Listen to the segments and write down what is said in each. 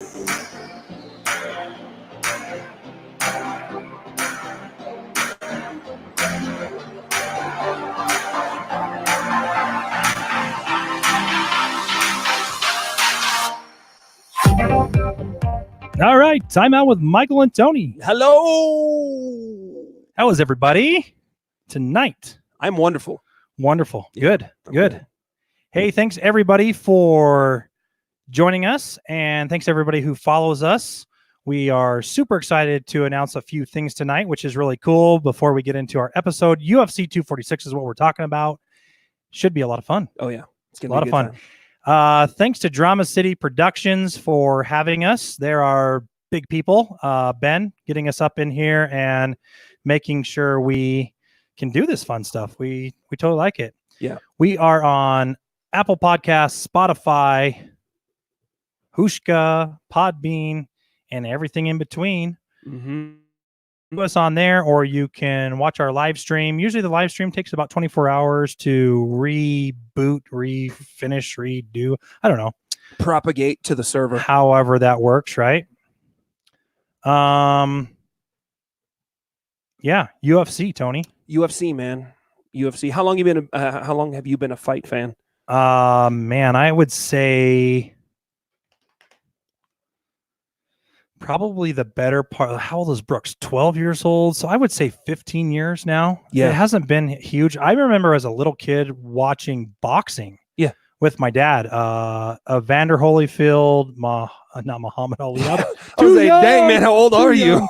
All right, time out with Michael and Tony. Hello. How is everybody tonight? I'm wonderful. Wonderful. Yeah, Good. Good. Hey, thanks everybody for joining us, and thanks everybody who follows us. We are super excited to announce a few things tonight, which is really cool. Before we get into our episode, UFC 246 is what we're talking about. Should be a lot of fun. Oh yeah, it's gonna be a lot of fun. Thanks to Drama City Productions for having us. There are big people. Ben getting us up in here and making sure we can do this fun stuff. We totally like it. Yeah. We are on Apple Podcasts, Spotify, Hushka, Podbean, and everything in between. Mm-hmm. Us on there, or you can watch our live stream. Usually the live stream takes about 24 hours to reboot, refinish, redo. I don't know. Propagate to the server. However that works, right? Yeah, UFC, Tony. UFC, man. UFC. How long have you been a fight fan? Man, I would say probably the better part. How old is Brooks? 12 years old. So I would say 15 years now. Yeah. It hasn't been huge. I remember as a little kid watching boxing. Yeah. With my dad. Evander Holyfield, not Muhammad Ali. I was like, dang, man, how old are you?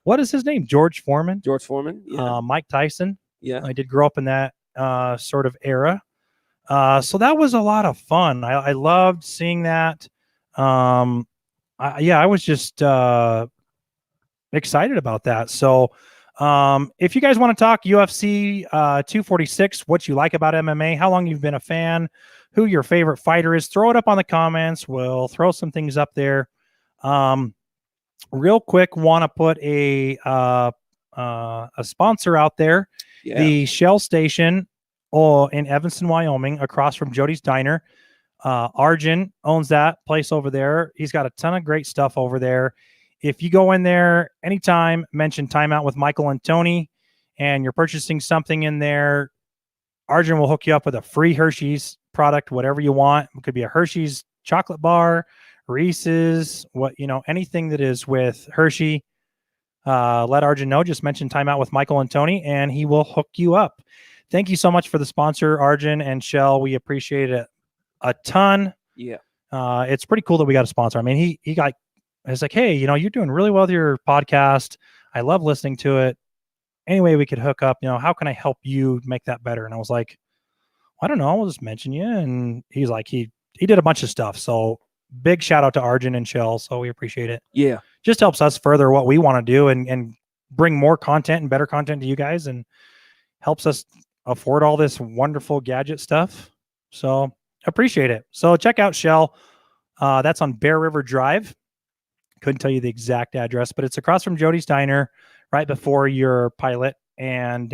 What is his name? George Foreman. George Foreman. Yeah. Mike Tyson. Yeah. I did grow up in that sort of era. So that was a lot of fun. I loved seeing that. I was just excited about that. So if you guys want to talk UFC 246, what you like about MMA, how long you've been a fan, who your favorite fighter is, throw it up on the comments. We'll throw some things up there. Real quick, want to put a sponsor out there. Yeah. The Shell Station in Evanston, Wyoming, across from Jody's Diner. Arjun owns that place over there. He's got a ton of great stuff over there. If you go in there anytime, mention Timeout with Michael and Tony, and you're purchasing something in there, Arjun will hook you up with a free Hershey's product, whatever you want. It could be a Hershey's chocolate bar, Reese's, anything that is with Hershey. Let Arjun know. Just mention Timeout with Michael and Tony, and he will hook you up. Thank you so much for the sponsor, Arjun and Shell. We appreciate it a ton. Yeah. It's pretty cool that we got a sponsor. I mean, he got, it's like, hey, you're doing really well with your podcast. I love listening to it. Anyway, we could hook up, how can I help you make that better? And I was like, I don't know. I'll just mention you. And he's like, he did a bunch of stuff. So big shout out to Arjun and Shell. So we appreciate it. Yeah. Just helps us further what we want to do and bring more content and better content to you guys, and helps us afford all this wonderful gadget stuff. So appreciate it. So check out Shell. That's on Bear River Drive. Couldn't tell you the exact address, but it's across from Jody's Diner, right before your Pilot. And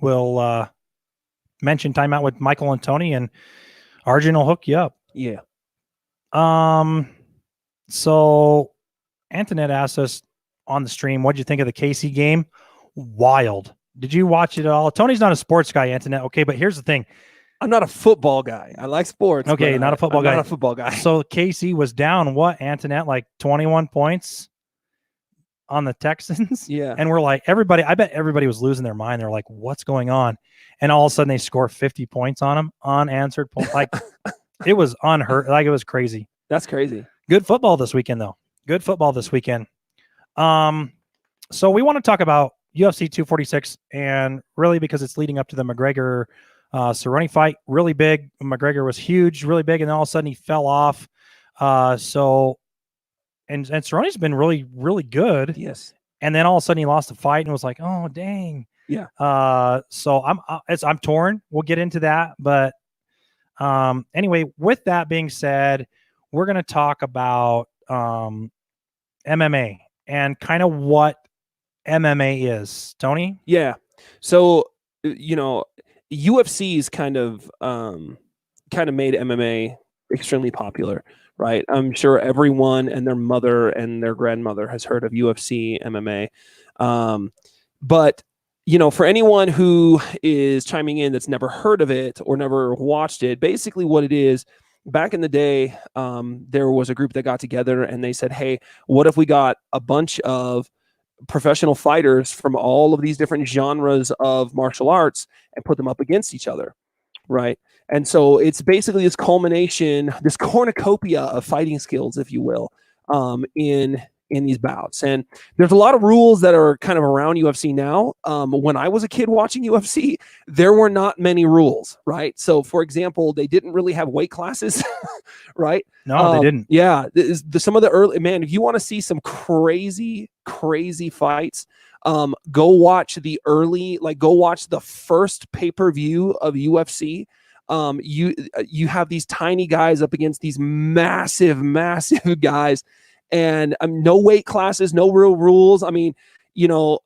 we'll mention Timeout with Michael and Tony, and Arjun will hook you up. Yeah. So Antoinette asked us on the stream, what'd you think of the KC game? Wild. Did you watch it at all? Tony's not a sports guy, Antoinette. Okay, but here's the thing. I'm not a football guy. I like sports. Okay, not a football guy. Not a football guy. So KC was down, Antoinette? Like 21 points on the Texans? Yeah. And we're like, I bet everybody was losing their mind. They're like, what's going on? And all of a sudden they score 50 points on them, unanswered points. Like, it was unheard. Like, it was crazy. That's crazy. Good football this weekend, though. Good football this weekend. So we want to talk about UFC 246, and really because it's leading up to the McGregor Cerrone fight. Really big. McGregor was huge, really big, and then all of a sudden he fell off. And Cerrone's been really, really good. Yes. And then all of a sudden he lost the fight and was like, oh dang. Yeah. So I'm torn. We'll get into that, but anyway, with that being said, we're going to talk about MMA and kind of what MMA is. Tony? Yeah. So, UFC's kind of made MMA extremely popular, right? I'm sure everyone and their mother and their grandmother has heard of UFC, MMA. But for anyone who is chiming in that's never heard of it or never watched it, basically what it is, back in the day, there was a group that got together and they said, hey, what if we got a bunch of professional fighters from all of these different genres of martial arts and put them up against each other, right? And so it's basically this culmination, this cornucopia of fighting skills, if you will, in these bouts. And there's a lot of rules that are kind of around UFC now. When I was a kid watching UFC, there were not many rules, right? So, for example, they didn't really have weight classes, right? No, they didn't. Yeah, some of the early, man, if you want to see some crazy fights, go watch go watch the first pay-per-view of UFC. You have these tiny guys up against these massive guys, and no weight classes, no real rules. I mean, I'm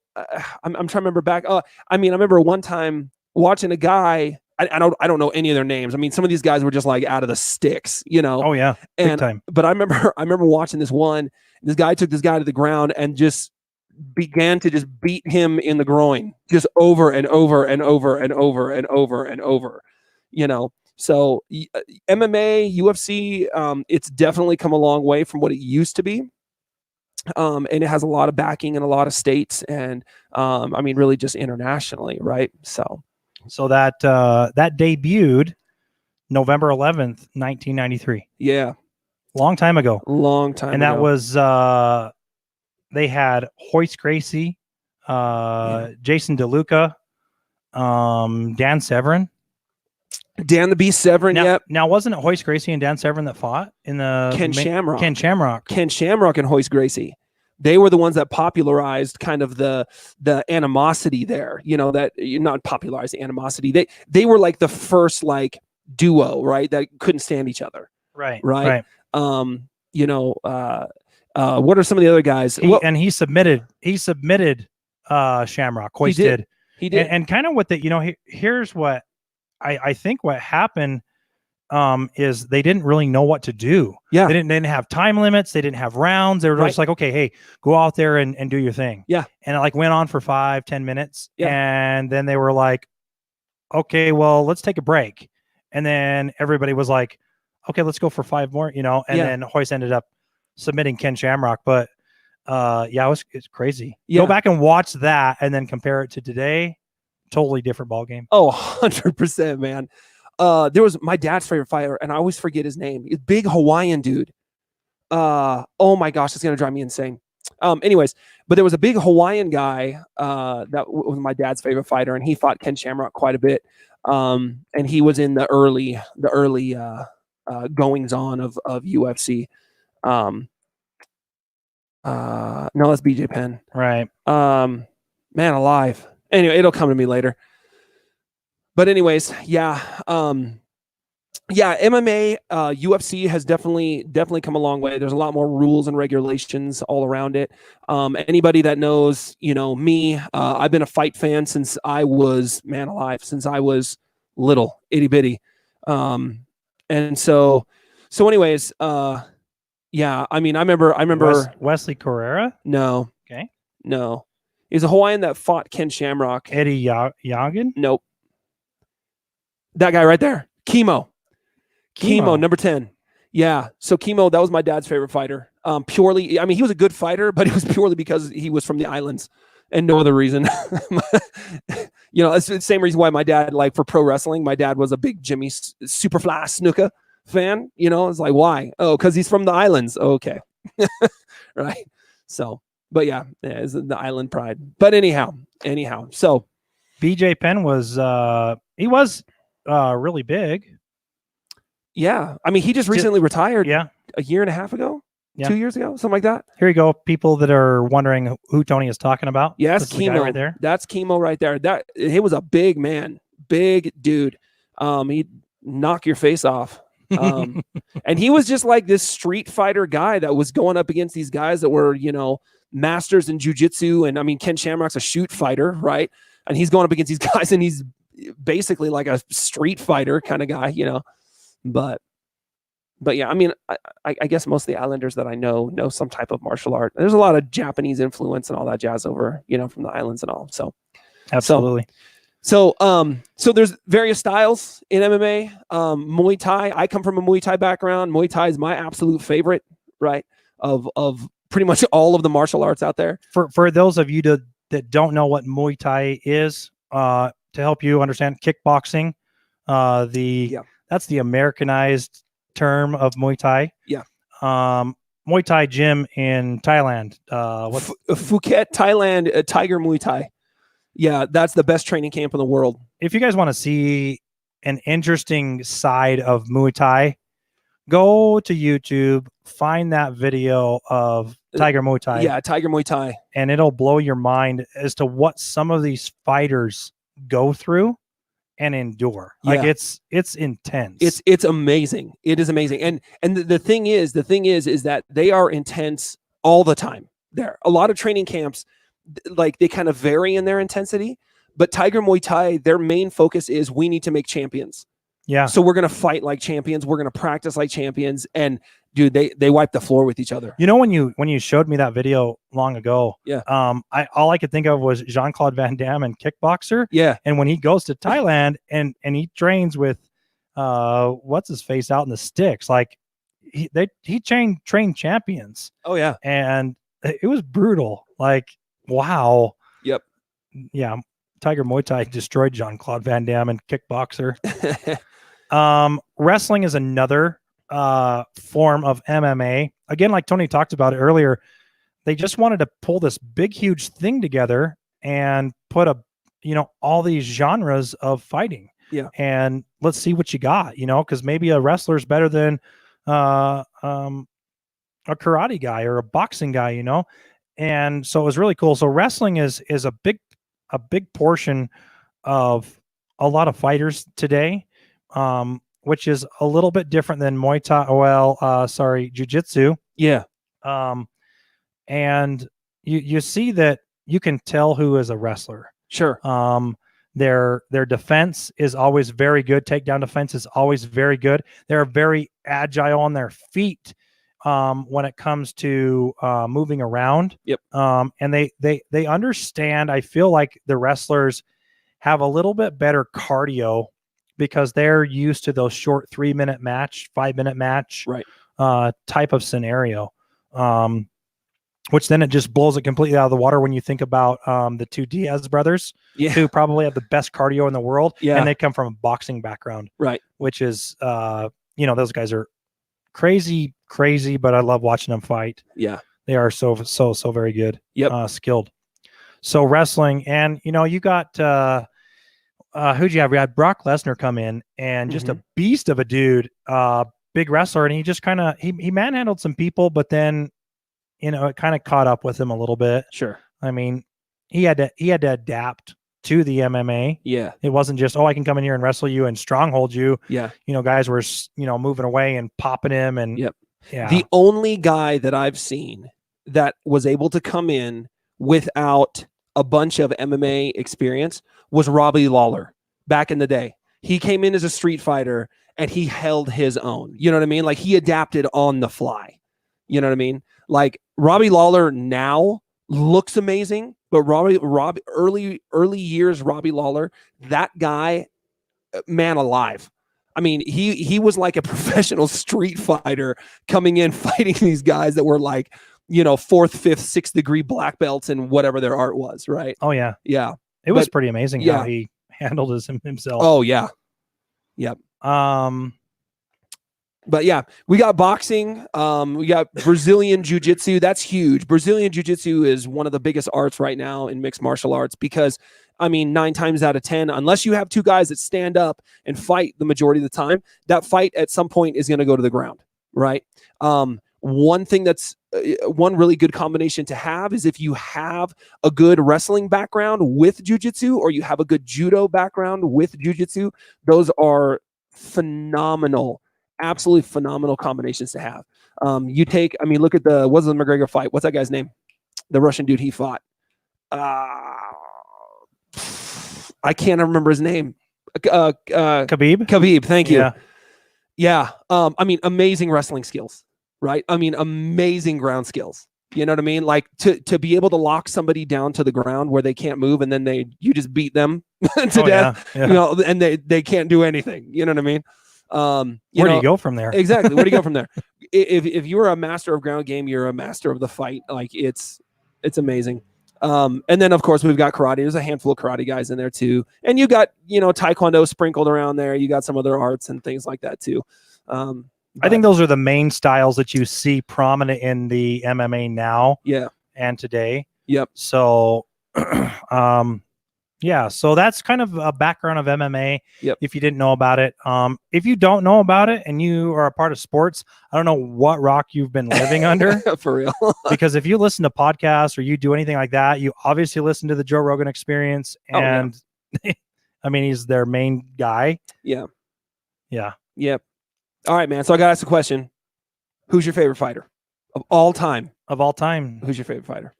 trying to remember back. I remember one time watching a guy. I don't know any of their names. I mean, some of these guys were just like out of the sticks, Oh yeah, big time. But I remember watching this one. This guy took this guy to the ground and just began to just beat him in the groin, just over and over and over and over and over and over. So MMA, UFC, it's definitely come a long way from what it used to be. And it has a lot of backing in a lot of states and really just internationally, right? So that debuted November 11th, 1993. Yeah. Long time ago. And that was they had Hoist Gracie, Jason DeLuca, Dan Severn. Dan the Beast Severn, yep. Now, wasn't it Hoist Gracie and Dan Severn that fought in the Ken Shamrock? Ken Shamrock and Hoist Gracie. They were the ones that popularized kind of the animosity there. That you're not popularized animosity. They were like the first duo, right? That couldn't stand each other. Right. What are some of the other guys? He submitted Shamrock. Hoist did. He did. And kind of what here's what I think what happened is they didn't really know what to do. Yeah. They didn't have time limits. They didn't have rounds. They were just like, okay, hey, go out there and do your thing. Yeah. And it went on for 5-10 minutes. Yeah. And then they were like, okay, well, let's take a break. And then everybody was like, okay, let's go for 5 more, and then Hoist ended up submitting Ken Shamrock. But it's crazy. Yeah. Go back and watch that and then compare it to today. Totally different ball game. Oh, 100%, man. There was my dad's favorite fighter, and I always forget his name. He's a big Hawaiian dude. Oh my gosh, it's gonna drive me insane. Anyways, but there was a big Hawaiian guy that was my dad's favorite fighter, and he fought Ken Shamrock quite a bit. And he was in the early goings on of UFC. No, that's BJ Penn. Right. Man alive. Anyway, it'll come to me later. But anyways, MMA, UFC has definitely come a long way. There's a lot more rules and regulations all around it. Anybody that knows, me, I've been a fight fan since I was little, itty bitty. And so anyways, I remember Wesley Carrera. No. Okay. No. He's a Hawaiian that fought Ken Shamrock. Eddie Yagan? Nope. That guy right there. Chemo, number 10. Yeah. So Chemo, that was my dad's favorite fighter. Purely, he was a good fighter, but it was purely because he was from the islands and no other reason. It's the same reason why my dad, for pro wrestling, my dad was a big Jimmy Superfly Snuka fan. It's like, why? Oh, because he's from the islands. Okay. Right. So, but it's the island pride. But anyhow. So BJ Penn was, he was really big. Yeah. He just recently retired. Yeah. A year and a half ago. Yeah. 2 years ago, something like that. Here you go. People that are wondering who Tony is talking about. Yeah, that's Chemo right there. That's Chemo right there. He was a big man, big dude. He'd knock your face off. And he was just like this street fighter guy that was going up against these guys that were, masters in jiu-jitsu. And Ken Shamrock's a shoot fighter, right? And he's going up against these guys and he's basically like a street fighter kind of guy, But but yeah, I mean, I guess most of the islanders that I know some type of martial art. There's a lot of Japanese influence and all that jazz over, from the islands and all. So Absolutely. So there's various styles in MMA. Muay Thai. I come from a Muay Thai background. Muay Thai is my absolute favorite, right? Of pretty much all of the martial arts out there. For those of you that don't know what Muay Thai is, to help you understand kickboxing, that's the Americanized term of Muay Thai. Yeah. Muay Thai gym in Thailand. Phuket, Thailand, Tiger Muay Thai. Yeah, that's the best training camp in the world. If you guys want to see an interesting side of Muay Thai, go to YouTube, find that video of Tiger Muay Thai. Yeah, Tiger Muay Thai. And it'll blow your mind as to what some of these fighters go through and endure. Like it's intense. It's amazing. It is amazing. And the thing is that they are intense all the time. There. A lot of training camps, like, they kind of vary in their intensity, but Tiger Muay Thai, their main focus is we need to make champions. Yeah. So we're going to fight like champions. We're going to practice like champions. And dude, they wipe the floor with each other. When you showed me that video long ago, yeah. All I could think of was Jean-Claude Van Damme and Kickboxer. Yeah. And when he goes to Thailand and he trains with what's his face out in the sticks, like he trained champions. Oh yeah. And it was brutal. Like, wow. Yep. Yeah. Tiger Muay Thai destroyed Jean-Claude Van Damme and Kickboxer. Wrestling is another form of MMA. Again, like Tony talked about it earlier, they just wanted to pull this big, huge thing together and put all these genres of fighting. Yeah. And let's see what you got, because maybe a wrestler's better than a karate guy or a boxing guy, And so it was really cool. So wrestling is a big portion of a lot of fighters today, which is a little bit different than Muay Thai. Jiu-jitsu. Yeah. And you see that you can tell who is a wrestler. Sure. Their defense is always very good. Takedown defense is always very good. They're very agile on their feet when it comes to moving around. Yep. And they understand. I feel like the wrestlers have a little bit better cardio because they're used to those short 3-minute match, 5-minute match, right, type of scenario. Which then it just blows it completely out of the water when you think about the two Diaz brothers, who probably have the best cardio in the world, and they come from a boxing background, right? Which is, those guys are crazy, but I love watching them fight. Yeah, they are so very good. Yep, skilled. So wrestling, and you got who'd you have? We had Brock Lesnar come in, and just a beast of a dude, big wrestler, and he just kind of he manhandled some people, but then it kind of caught up with him a little bit. Sure. I mean, he had to adapt to the MMA. Yeah. It wasn't just, I can come in here and wrestle you and stronghold you. Yeah. Guys were, moving away and popping him. And yep. Yeah. The only guy that I've seen that was able to come in without a bunch of MMA experience was Robbie Lawler back in the day. He came in as a street fighter and he held his own. You know what I mean? Like, he adapted on the fly. You know what I mean? Like, Robbie Lawler now looks amazing, but early years Robbie Lawler, that guy, man alive. I mean, he was like a professional street fighter coming in fighting these guys that were like, 4th, 5th, 6th degree black belts and whatever their art was, right? Oh yeah. Yeah. It was pretty amazing how he handled himself. Oh yeah. Yep. But yeah, we got boxing. We got Brazilian Jiu-Jitsu. That's huge. Brazilian Jiu-Jitsu is one of the biggest arts right now in mixed martial arts because, 9 times out of 10, unless you have two guys that stand up and fight the majority of the time, that fight at some point is going to go to the ground, right? One thing that's one really good combination to have is if you have a good wrestling background with Jiu-Jitsu or you have a good judo background with Jiu-Jitsu, those are phenomenal. Absolutely phenomenal combinations to have. Look at what's the McGregor fight? What's that guy's name? The Russian dude he fought. I can't remember his name. Khabib. Thank you. Yeah. Yeah. I mean, amazing wrestling skills, right? I mean, amazing ground skills. You know what I mean? Like to be able to lock somebody down to the ground where they can't move, and then you just beat them to death. Yeah. You know, and they can't do anything. You know what I mean? Where do you go from there? Exactly. Where do you go from there? If you're a master of ground game, you're a master of the fight. Like it's amazing. And then of course we've got karate. There's a handful of karate guys in there too, and you got taekwondo sprinkled around there. You got some other arts and things like that too. I think those are the main styles that you see prominent in the MMA now. Yeah. And today. Yep. So, yeah. So that's kind of a background of MMA. Yep. If you didn't know about it, if you don't know about it and you are a part of sports, I don't know what rock you've been living under. For real. Because if you listen to podcasts or you do anything like that, you obviously listen to the Joe Rogan Experience, and I mean, he's their main guy. Yeah. Yeah. Yep. All right, man. So I got to ask a question. Who's your favorite fighter of all time? Of all time. Who's your favorite fighter?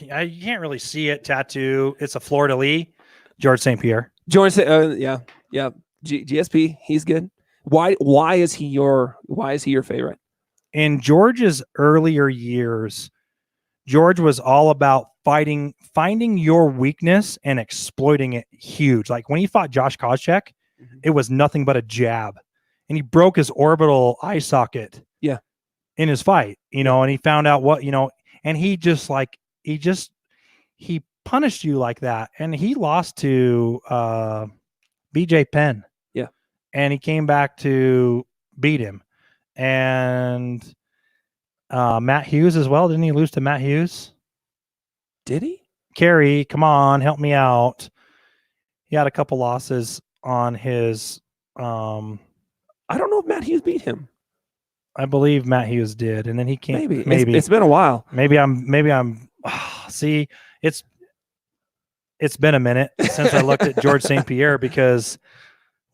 You can't really see it. Tattoo. It's a Fleur de Lis. George St. Pierre. George, yeah. GSP, he's good. Why is he your favorite? In George's earlier years, George was all about finding your weakness and exploiting it huge. Like when he fought Josh Koscheck, it was nothing but a jab. And he broke his orbital eye socket. Yeah. In his fight, and he found out what, and he punished you like that. And he lost to BJ Penn. Yeah. And he came back to beat him. And Matt Hughes as well. Didn't he lose to Matt Hughes? Did he? Kerry, come on, help me out. He had a couple losses on his I don't know if Matt Hughes beat him. I believe Matt Hughes did, and then he can't. Maybe. It's been a while. Maybe I'm. See, it's been a minute since I looked at George St. Pierre, because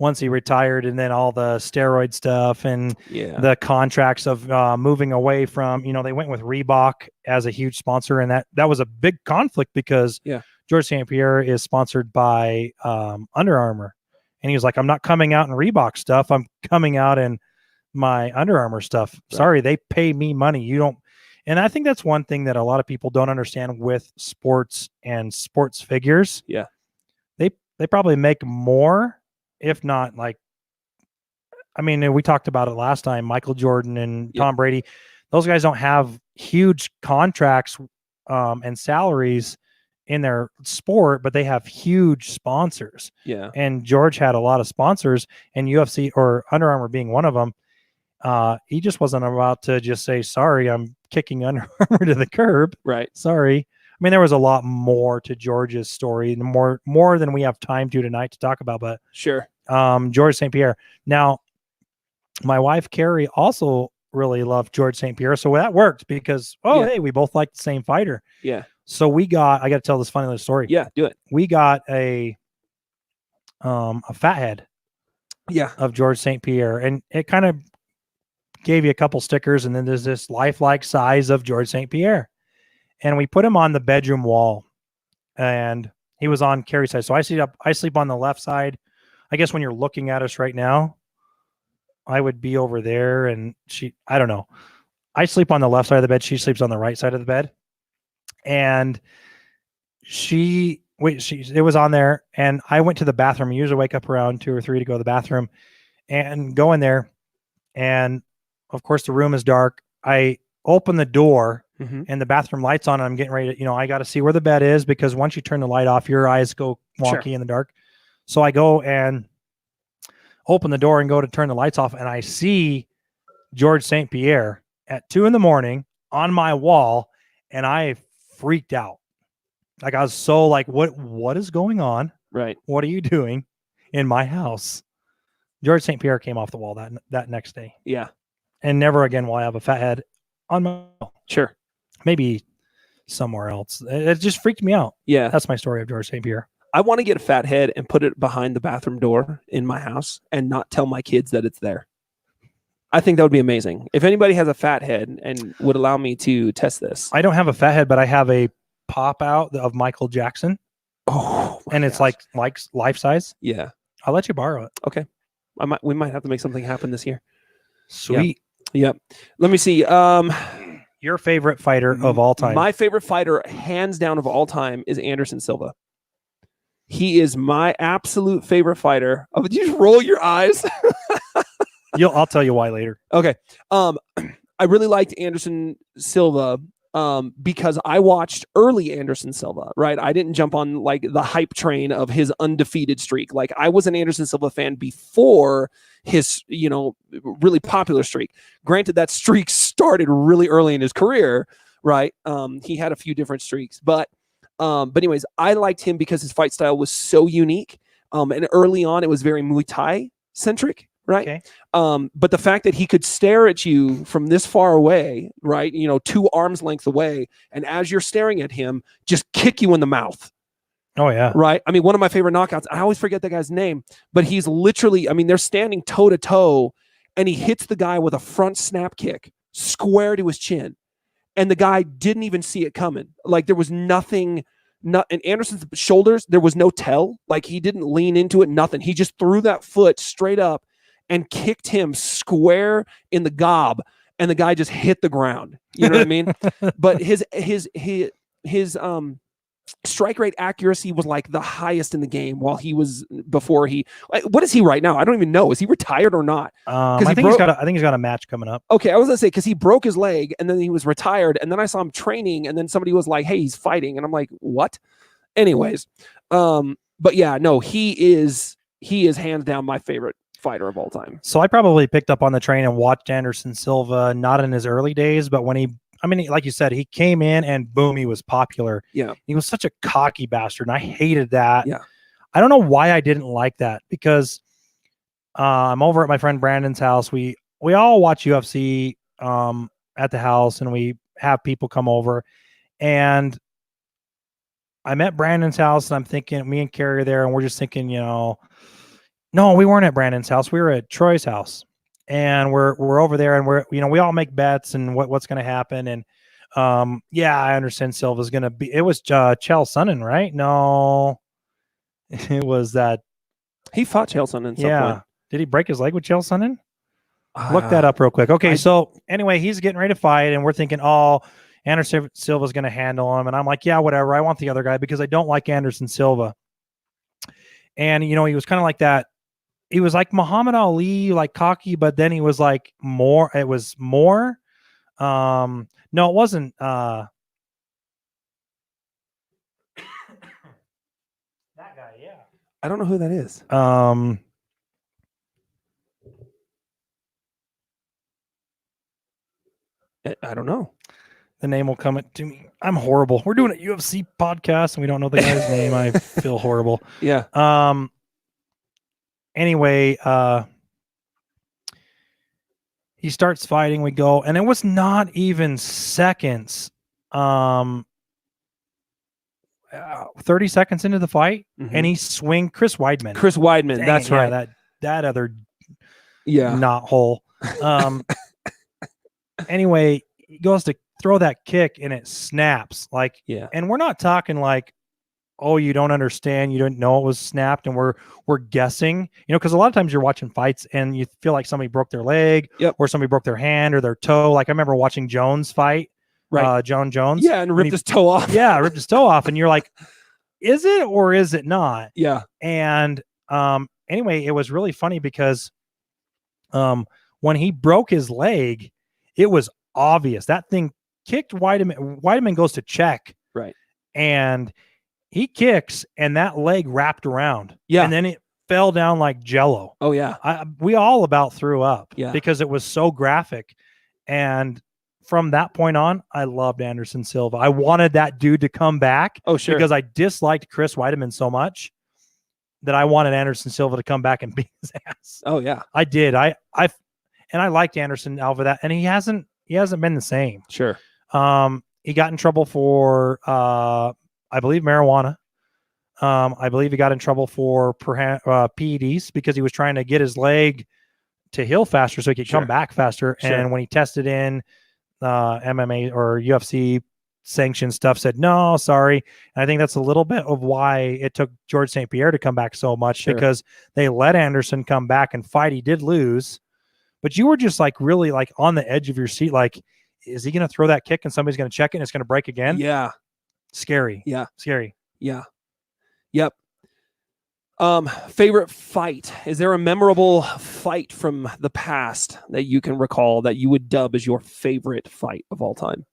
once he retired, and then all the steroid stuff and the contracts of moving away from, they went with Reebok as a huge sponsor, and that was a big conflict because George St. Pierre is sponsored by Under Armour, and he was like, I'm not coming out in Reebok stuff. I'm coming out in my Under Armour stuff. Right. Sorry, they pay me money. You don't. And I think that's one thing that a lot of people don't understand with sports and sports figures. Yeah. They probably make more, if not like, I mean, we talked about it last time, Michael Jordan and Tom Brady. Those guys don't have huge contracts and salaries in their sport, but they have huge sponsors. Yeah. And George had a lot of sponsors, and UFC or Under Armour being one of them. He just wasn't about to just say, sorry, I'm kicking Under Armour to the curb. Right. Sorry. I mean, there was a lot more to George's story, more than we have time to tonight to talk about, but sure. George St. Pierre. Now, my wife, Carrie, also really loved George St. Pierre. So that worked because, hey, we both like the same fighter. Yeah. So I got to tell this funny little story. Yeah, do it. We got a fathead of George St. Pierre, and it kind of gave you a couple stickers, and then there's this lifelike size of George St. Pierre, and we put him on the bedroom wall, and he was on Carrie's side. So I sleep on the left side. I guess when you're looking at us right now, I would be over there, and I don't know. I sleep on the left side of the bed. She sleeps on the right side of the bed, and it was on there, and I went to the bathroom. I usually wake up around 2 or 3 to go to the bathroom, and go in there, and of course the room is dark. I open the door, and the bathroom light's on, and I'm getting ready to, I got to see where the bed is, because once you turn the light off, your eyes go wonky in the dark. So I go and open the door and go to turn the lights off, and I see George St. Pierre at 2 a.m. on my wall, and I freaked out. Like, I was so like, what is going on? Right. What are you doing in my house? George St. Pierre came off the wall that next day. Yeah. And never again will I have a fathead on my wall. Sure. Maybe somewhere else. It just freaked me out. Yeah. That's my story of George St. Pierre. I want to get a fat head and put it behind the bathroom door in my house and not tell my kids that it's there. I think that would be amazing. If anybody has a fat head and would allow me to test this. I don't have a fat head, but I have a pop out of Michael Jackson. Oh, and it's like life size. Yeah. I'll let you borrow it. Okay. We might have to make something happen this year. Sweet. Yep. Let me see. Your favorite fighter of all time? My favorite fighter, hands down of all time, is Anderson Silva. He is my absolute favorite fighter. Oh, did you just roll your eyes? I'll tell you why later. Okay. I really liked Anderson Silva because I watched early Anderson Silva, right? I didn't jump on like the hype train of his undefeated streak. Like I was an Anderson Silva fan before his, really popular streak. Granted, that streak started really early in his career, right? He had a few different streaks, but anyways, I liked him because his fight style was so unique. And early on, it was very Muay Thai centric, right? Okay. But the fact that he could stare at you from this far away, right? 2 arms length away, and as you're staring at him, just kick you in the mouth. Oh yeah. Right. I mean, one of my favorite knockouts, I always forget that guy's name, but he's literally, they're standing toe to toe, and he hits the guy with a front snap kick square to his chin. And the guy didn't even see it coming. Like there was nothing, in Anderson's shoulders, there was no tell. Like he didn't lean into it, nothing. He just threw that foot straight up and kicked him square in the gob, and the guy just hit the ground. You know what I mean? But his strike rate accuracy was like the highest in the game what is he right now? I don't even know. Is he retired or not? I think he's got a match coming up. Okay, I was gonna say because he broke his leg and then he was retired, and then I saw him training, and then somebody was like, "Hey, he's fighting," and I'm like, "What?" Anyways, but yeah, no, he is hands down my favorite fighter of all time. So I probably picked up on the train and watched Anderson Silva not in his early days, but when like you said, he came in and boom, he was popular. Yeah. He was such a cocky bastard, and I hated that. Yeah. I don't know why I didn't like that, because I'm over at my friend Brandon's house. We all watch UFC at the house, and we have people come over. And I'm at Brandon's house, and I'm thinking, me and Carrie are there, and we're just thinking, no, we weren't at Brandon's house. We were at Troy's house. And we're over there, and we all make bets and what's going to happen. And I understand Silva's going to be. It was Chael Sonnen, right? No, it was that he fought Chael Sonnen. Point. Did he break his leg with Chael Sonnen? Look that up real quick. Okay, so anyway, he's getting ready to fight, and we're thinking, Anderson Silva's going to handle him, and I'm like, yeah, whatever. I want the other guy because I don't like Anderson Silva. And he was kind of like that. He was like Muhammad Ali, like cocky, but then he was like more. It was more. No, it wasn't. That guy, yeah. I don't know who that is. I don't know. The name will come to me. I'm horrible. We're doing a UFC podcast, and we don't know the guy's name. I feel horrible. Yeah. Anyway, he starts fighting. We go, and it was not even seconds. 30 seconds into the fight, and he swing Chris Weidman. Dang, that's right. That other knot hole. Anyway, he goes to throw that kick, and it snaps. And we're not talking like, oh, you don't understand, you didn't know it was snapped, and we're guessing, because a lot of times you're watching fights and you feel like somebody broke their leg, or somebody broke their hand or their toe. Like I remember watching Jones fight, right? John Jones, and ripped his toe off. Ripped his toe off, and you're like, is it or is it not? Yeah. And anyway, it was really funny because when he broke his leg, it was obvious that thing kicked Weidman. Weidman goes to check, right, and he kicks, and that leg wrapped around. Yeah. And then it fell down like jello. Oh, yeah. We all about threw up because it was so graphic. And from that point on, I loved Anderson Silva. I wanted that dude to come back. Oh, sure. Because I disliked Chris Weidman so much that I wanted Anderson Silva to come back and beat his ass. Oh, yeah. I did. I liked Anderson over that. And he hasn't been the same. Sure. He got in trouble for I believe marijuana. I believe he got in trouble for PEDs because he was trying to get his leg to heal faster so he could come back faster. Sure. And when he tested in MMA or UFC sanction stuff said, no, sorry. And I think that's a little bit of why it took George St. Pierre to come back so much, because they let Anderson come back and fight. He did lose, but you were just like really like on the edge of your seat. Like, is he going to throw that kick and somebody's going to check it and it's going to break again? Yeah. Scary. Yeah. Scary. Yeah. Yep. Favorite fight. Is there a memorable fight from the past that you can recall that you would dub as your favorite fight of all time?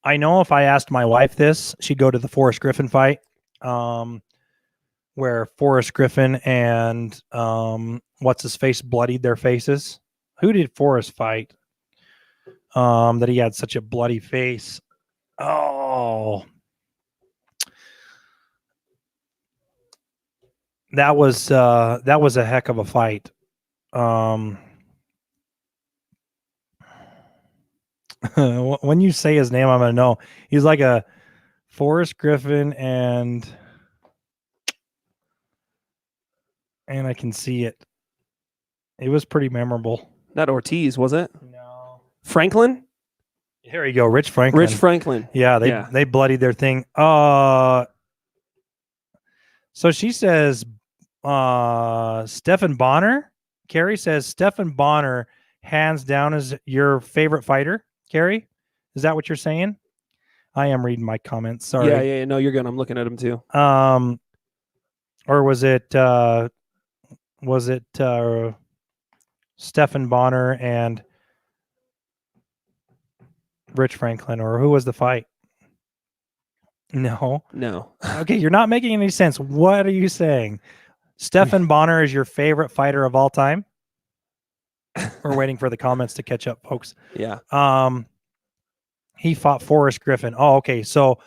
I know if I asked my wife this, she'd go to the Forrest Griffin fight, where Forrest Griffin and what's his face bloodied their faces. Who did Forrest fight? That he had such a bloody face. Oh, that was a heck of a fight. When you say his name, I'm gonna know. He's like a Forrest Griffin, and I can see it. It was pretty memorable. Not Ortiz, was it? No. Franklin? Here you go, Rich Franklin. Rich Franklin. Yeah, they bloodied their thing. So she says Stephan Bonner. Carrie says Stephan Bonner hands down is your favorite fighter. Carrie, is that what you're saying? I am reading my comments. Sorry. Yeah. No, you're good. I'm looking at them too. Or was it Stephan Bonner and Rich Franklin, or who was the fight? No. Okay, you're not making any sense. What are you saying? Stephan Bonner is your favorite fighter of all time? We're waiting for the comments to catch up, folks. Yeah. He fought Forrest Griffin. Oh, okay. So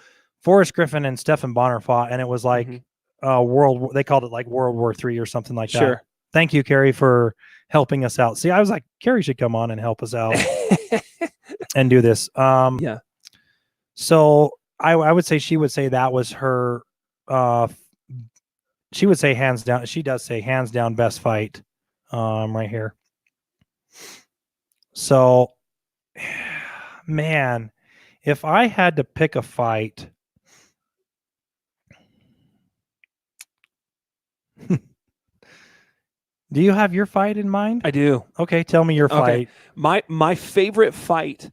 Forrest Griffin and Stephan Bonner fought, and it was like they called it like World War III or something like that. Sure. Thank you, Carrie, for helping us out. See, I was like, Carrie should come on and help us out and do this. Yeah. So I would say she would say that was her. She would say hands down. She does say hands down best fight. Right here. So, man, if I had to pick a fight, do you have your fight in mind? I do. Okay, tell me your fight. My favorite fight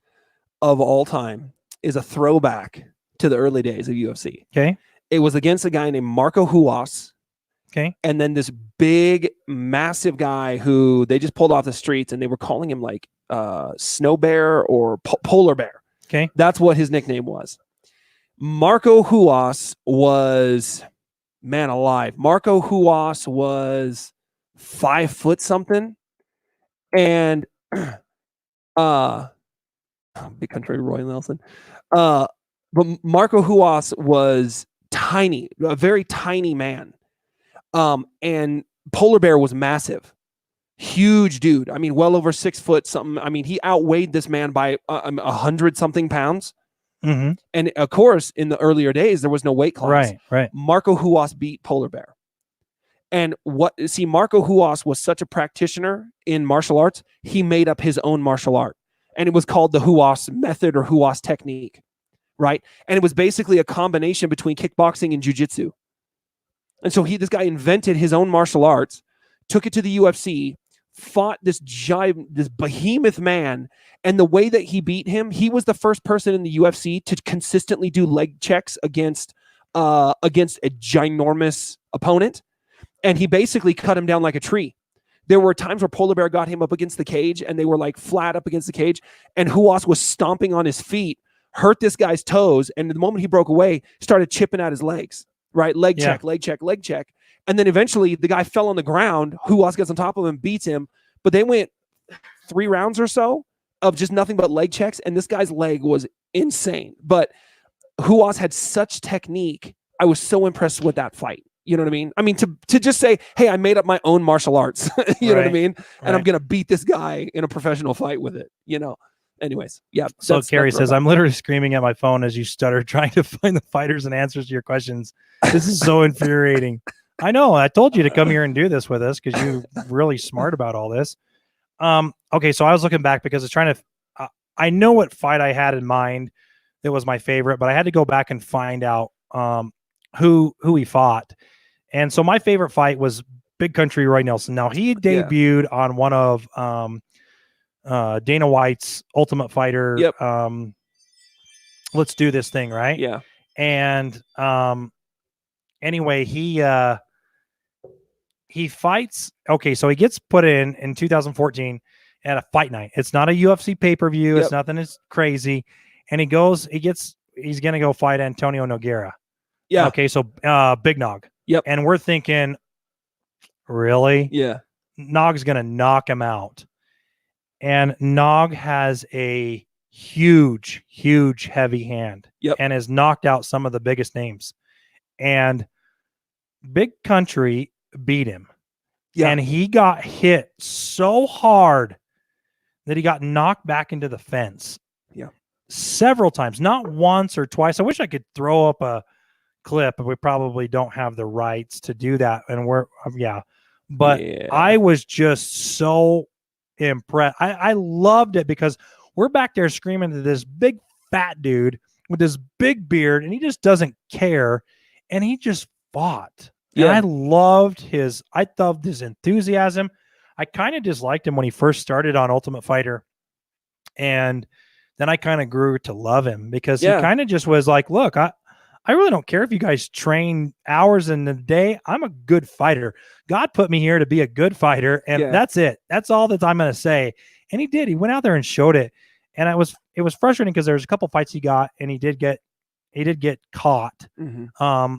of all time is a throwback to the early days of UFC. Okay. It was against a guy named Marco Huas. Okay. And then this big, massive guy who they just pulled off the streets, and they were calling him like Snow Bear or Polar Bear. Okay. That's what his nickname was. Marco Huas was, man alive. Marco Huas was 5 foot something. And big country Roy Nelson. But Marco Huas was tiny, a very tiny man. And Polar Bear was massive, huge dude. I mean, well over 6 foot something. I mean, he outweighed this man by 100 something pounds. Mm-hmm. And of course, in the earlier days, there was no weight class. Right. Marco Huas beat Polar Bear. And Marco Huas was such a practitioner in martial arts, he made up his own martial art. And it was called the Huas method or Huas technique, right? And it was basically a combination between kickboxing and jiu-jitsu. And so this guy invented his own martial arts, took it to the UFC, fought this behemoth man, and the way that he beat him, he was the first person in the UFC to consistently do leg checks against a ginormous opponent, and he basically cut him down like a tree. There were times where Polar Bear got him up against the cage, and they were like flat up against the cage, and Huas was stomping on his feet, hurt this guy's toes, and the moment he broke away, started chipping at his legs. Right? Leg check. And then eventually the guy fell on the ground. Huas gets on top of him, beats him. But they went 3 rounds or so of just nothing but leg checks. And this guy's leg was insane. But Huas had such technique. I was so impressed with that fight. You know what I mean? I mean, to just say, hey, I made up my own martial arts. You know what I mean? And I'm going to beat this guy in a professional fight with it, you know? Anyways, yeah. So Carrie says, I'm literally screaming at my phone as you stutter, trying to find the fighters and answers to your questions. This is so infuriating. I know. I told you to come here and do this with us because you're really smart about all this. Okay, so I was looking back because I was trying to. I know what fight I had in mind that was my favorite, but I had to go back and find out who he fought. And so my favorite fight was Big Country Roy Nelson. Now he debuted on one of Dana White's Ultimate Fighter. Yep. Let's do this thing, right? Yeah. And anyway, he fights. Okay, so he gets put in 2014 at a fight night. It's not a UFC pay-per-view. Yep. It's nothing as crazy. And he's gonna go fight Antonio Nogueira. Yeah. Okay, so Big Nog. Yep. And we're thinking, really? Yeah. Nog's gonna knock him out. And Nog has a huge, huge heavy hand. Yep. And has knocked out some of the biggest names. And Big Country beat him. Yeah. And he got hit so hard that he got knocked back into the fence. Yeah. Several times, not once or twice. I wish I could throw up a clip, but we probably don't have the rights to do that. And but I was just so impressed. I loved it because we're back there screaming to this big fat dude with this big beard, and he just doesn't care. And he just fought. And I loved his enthusiasm. I kind of disliked him when he first started on Ultimate Fighter. And then I kind of grew to love him because he kind of just was like, look, I really don't care if you guys train hours in the day. I'm a good fighter. God put me here to be a good fighter. And that's it. That's all that I'm going to say. And he did. He went out there and showed it. And it was frustrating because there was a couple fights he got and he did get caught. Mm-hmm.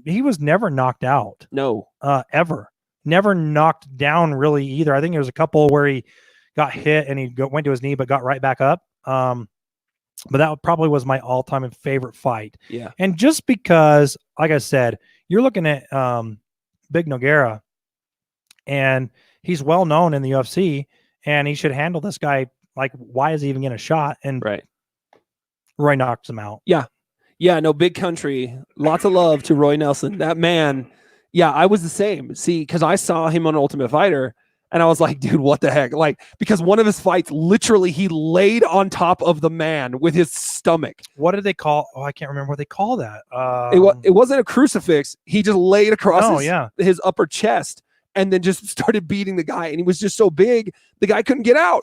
He was never knocked out. No. Ever. Never knocked down really either. I think there was a couple where he got hit and he went to his knee but got right back up. But that probably was my all-time favorite fight. Yeah. And just because, like I said, you're looking at Big Nogueira, and he's well known in the UFC, and he should handle this guy like, why is he even getting a shot? And Roy knocks him out. Yeah. Yeah, no, Big Country. Lots of love to Roy Nelson. That man, yeah, I was the same. See, because I saw him on Ultimate Fighter, and I was like, dude, what the heck? Like, because one of his fights, literally, he laid on top of the man with his stomach. What did they call? Oh, I can't remember what they call that. It wasn't a crucifix. He just laid across his upper chest and then just started beating the guy. And he was just so big, the guy couldn't get out.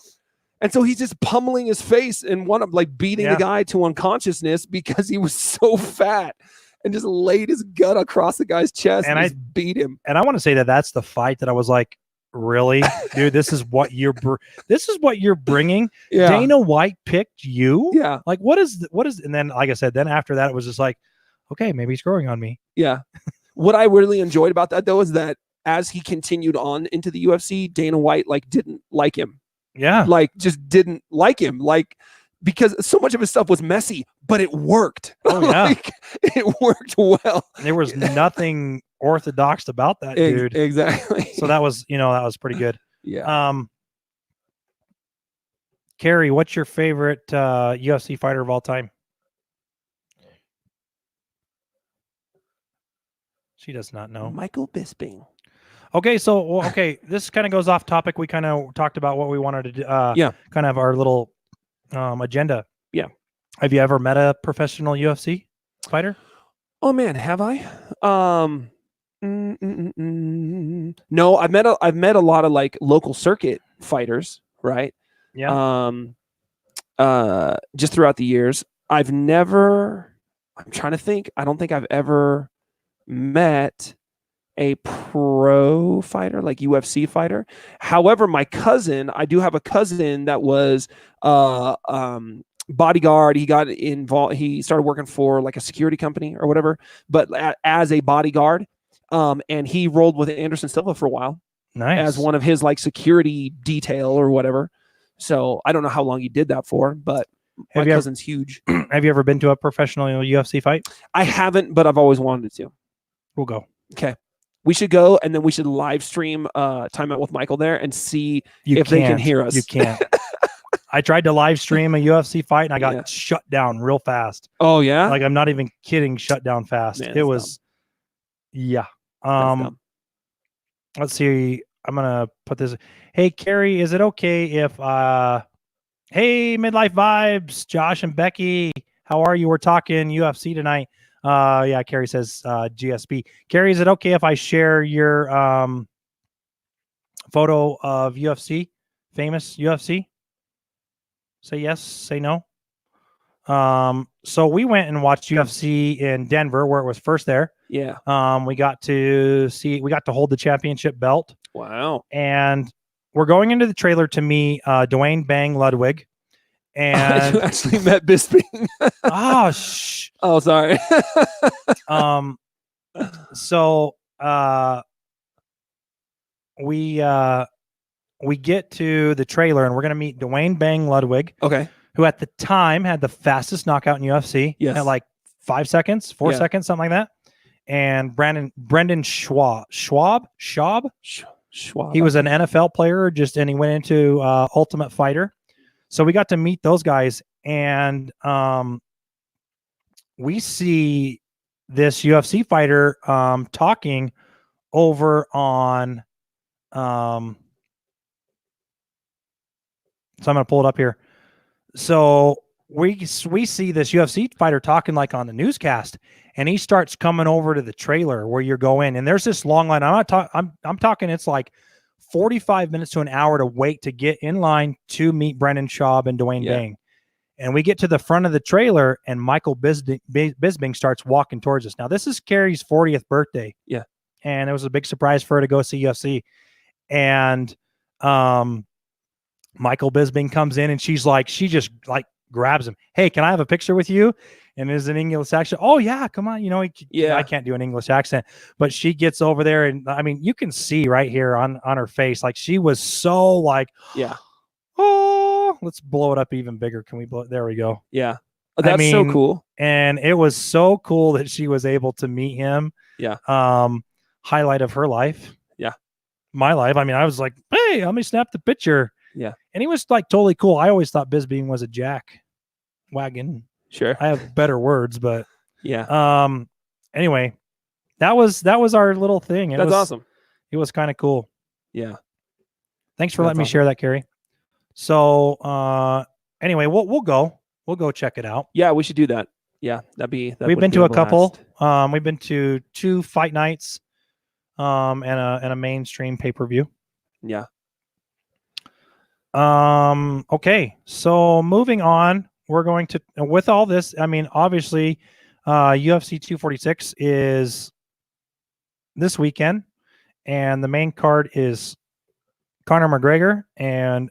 And so he's just pummeling his face and beating the guy to unconsciousness because he was so fat, and just laid his gut across the guy's chest and just beat him. And I want to say that that's the fight that I was like, really, dude, this is what you're bringing. Yeah. Dana White picked you. Yeah. Like, what is, and then, like I said, then after that, it was just like, okay, maybe he's growing on me. Yeah. What I really enjoyed about that though, is that as he continued on into the UFC, Dana White didn't like him. Yeah. Just didn't like him. Because so much of his stuff was messy, but it worked. Oh yeah. It worked well. There was nothing orthodox about that dude. Exactly. So that was pretty good. Yeah. Carrie, what's your favorite UFC fighter of all time? She does not know. Michael Bisping. Okay, so this kind of goes off topic. We kind of talked about what we wanted to do. Kind of our little agenda. Yeah. Have you ever met a professional UFC fighter? Oh man, have I? No, I've met a lot of local circuit fighters, right? Yeah. Just throughout the years, I'm trying to think. I don't think I've ever met a pro fighter, like UFC fighter. However, I do have a cousin that was bodyguard. He got involved. He started working for a security company or whatever, but as a bodyguard. And he rolled with Anderson Silva for a while. Nice. As one of his security detail or whatever. So I don't know how long he did that for, but my cousin's huge. Have you ever been to a professional UFC fight? I haven't, but I've always wanted to. We'll go. Okay. We should go, and then we should live stream Time Out with Michael there and see if they can hear us. You can't. I tried to live stream a UFC fight, and I got shut down real fast. Oh, yeah? I'm not even kidding, shut down fast. Man, it was, dumb. Let's see. I'm going to put this. Hey, Carrie, is it okay if Hey, Midlife Vibes, Josh and Becky. How are you? We're talking UFC tonight. Yeah, Carrie says GSP. Carrie, is it okay if I share your photo of UFC, famous UFC? Say yes, say no. So we went and watched UFC in Denver, where it was first there. Yeah. We got to hold the championship belt. Wow. And we're going into the trailer to meet Dwayne Bang Ludwig. And you actually met Bisping. oh, shh. Oh, sorry. So we get to the trailer and we're gonna meet Dwayne Bang Ludwig, Okay. who at the time had the fastest knockout in UFC. Yes. At like 5 seconds, 4 Yeah. seconds, something like that. And Brendan Schwab. He was an NFL player, and he went into Ultimate Fighter. So we got to meet those guys, and we see this UFC fighter talking over on so I'm going to pull it up here. So we see this UFC fighter talking like on the newscast, and he starts coming over to the trailer where you're going, and there's this long line. I'm talking it's like 45 minutes to an hour to wait to get in line to meet Brendan Schaub and Dwayne Bang. And we get to the front of the trailer, and Michael Bisping starts walking towards us. Now, this is Carrie's 40th birthday. Yeah. And it was a big surprise for her to go see UFC. And Michael Bisping comes in, and she just grabs him. Hey, can I have a picture with you? And is an English accent. Oh yeah, come on. I can't do an English accent, but she gets over there, and I mean, you can see right here on her face, like she was so like, yeah. Oh, let's blow it up even bigger. Can we blow it? There we go. Yeah. Oh, that's so cool. And it was so cool that she was able to meet him. Yeah. Highlight of her life. Yeah. My life. I mean, I was like, hey, let me snap the picture. Yeah. And he was like totally cool. I always thought Bisping was a jack wagon. Sure. I have better words, but yeah. Anyway, that was our little thing. That's awesome. It was kind of cool. Yeah. Thanks for letting me share that, Carrie. So anyway, we'll go check it out. Yeah, we should do that. Yeah, we've been to a couple. We've been to 2 fight nights, and a mainstream pay-per-view. Yeah. Okay, so moving on, we're going to, with all this, I mean, obviously, UFC 246 is this weekend, and the main card is Conor McGregor and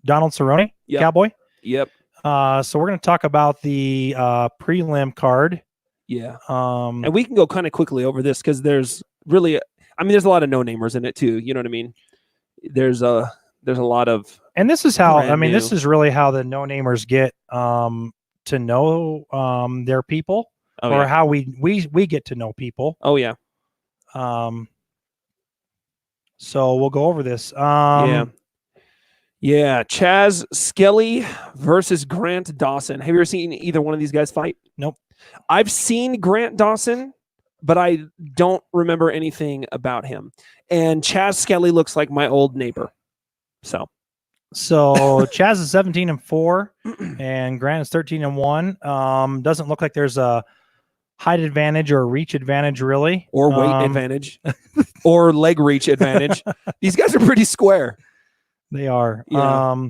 Donald Cerrone, Cowboy. Yep. So we're going to talk about the prelim card. Yeah. And we can go kind of quickly over this because there's really, there's a lot of no-namers in it too. You know what I mean? There's a lot of, and this is how, this is really how the no-namers get to know their people, how we get to know people. Oh yeah. So we'll go over this. Yeah, Chaz Skelly versus Grant Dawson. Have you ever seen either one of these guys fight? Nope. I've seen Grant Dawson, but I don't remember anything about him. And Chaz Skelly looks like my old neighbor. So Chaz is 17-4, and Grant is 13-1. Doesn't look like there's a height advantage or reach advantage, really, or weight advantage, or leg reach advantage. These guys are pretty square. They are. Yeah.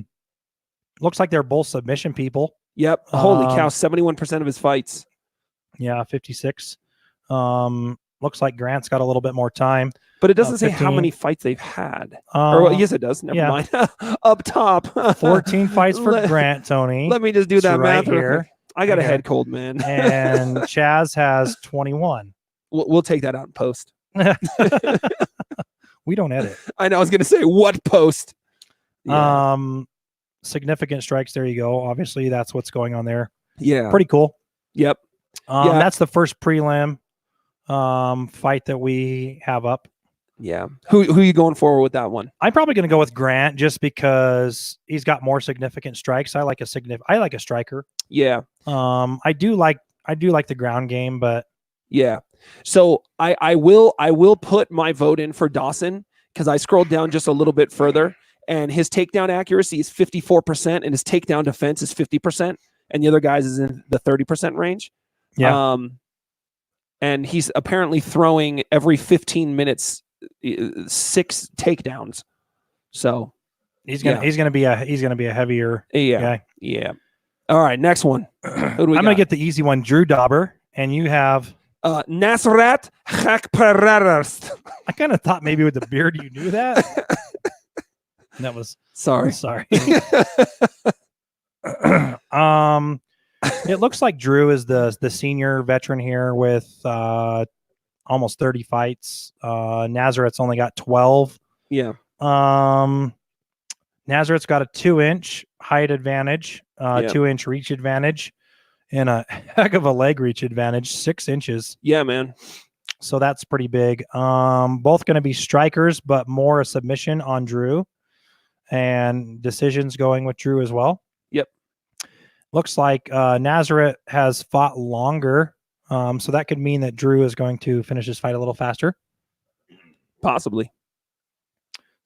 Looks like they're both submission people. Yep. Holy cow! 71% of his fights. Yeah, 56. Looks like Grant's got a little bit more time, but it doesn't say how many fights they've had. Yes, it does. Never mind. Up top, 14 fights for Grant. Tony, let me just do that math here. I got a head cold, man. And Chaz has 21. We'll take that out in post. We don't edit. I know. I was going to say what post. Yeah. Significant strikes. There you go. Obviously, that's what's going on there. Yeah. Pretty cool. Yep. That's the first prelim fight that we have up. Yeah. Who are you going forward with that one? I'm probably going to go with Grant just because he's got more significant strikes. I like a striker. Yeah. I do like the ground game, but yeah. So I will put my vote in for Dawson because I scrolled down just a little bit further and his takedown accuracy is 54%, and his takedown defense is 50%, and the other guys is in the 30% range. Yeah. And he's apparently throwing every 15 minutes 6 takedowns. So he's gonna be a heavier guy. Yeah. All right, next one. Who do we I'm gonna get the easy one, Drew Dauber, and you have Nasrat Hakpararast. I kind of thought maybe with the beard you knew that. That was sorry. It looks like Drew is the senior veteran here with almost 30 fights. Nazaret's only got 12. Yeah. Nazaret's got a 2-inch height advantage, 2-inch reach advantage, and a heck of a leg reach advantage, 6 inches. Yeah, man. So that's pretty big. Both going to be strikers, but more a submission on Drew, and decisions going with Drew as well. Yep. Looks like Nazaret has fought longer, so that could mean that Drew is going to finish his fight a little faster. Possibly.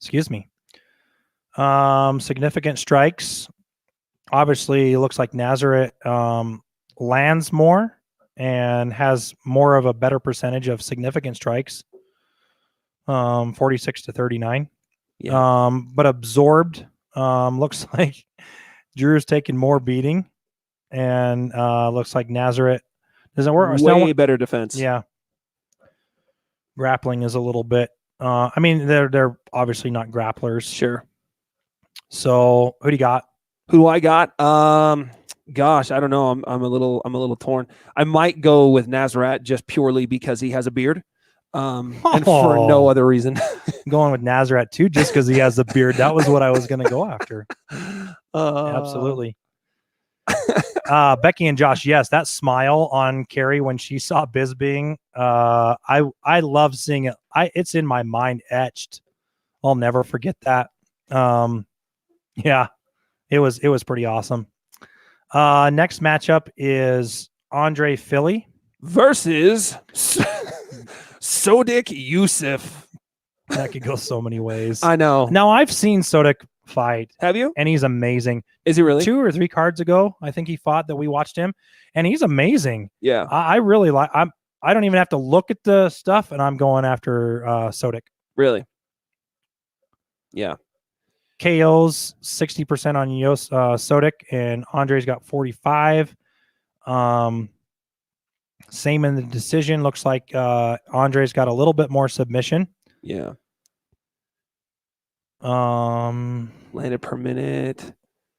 Excuse me. Significant strikes. Obviously, it looks like Nazaret lands more and has more of a better percentage of significant strikes. 46-39. Yeah. But absorbed. Looks like Drew's taking more beating, and looks like Nazaret doesn't work. Way better defense. Yeah. Grappling is a little bit. I mean, they're obviously not grapplers. Sure. So who do you got? Who do I got? Gosh, I don't know. I'm a little torn. I might go with Nasrat just purely because he has a beard. And for no other reason. Going with Nazaret too, just because he has a beard. That was what I was going to go after. Absolutely. Becky and Josh, yes, that smile on Carrie when she saw Bisping, I love seeing it. It's in my mind etched. I'll never forget that. Yeah, it was pretty awesome. Next matchup is Andre Philly versus Sodik Yusuf. That could go so many ways. I know. Now I've seen Sodik fight. Have you? And he's amazing. Is he really? 2 or 3 cards ago, I think he fought that we watched him, and he's amazing. Yeah. I really like. I don't even have to look at the stuff, and I'm going after Sodik. Really? Yeah. KOs 60% on Sodik, and Andre's got 45. Same in the decision. Looks like Andre's got a little bit more submission. Yeah. Landed per minute,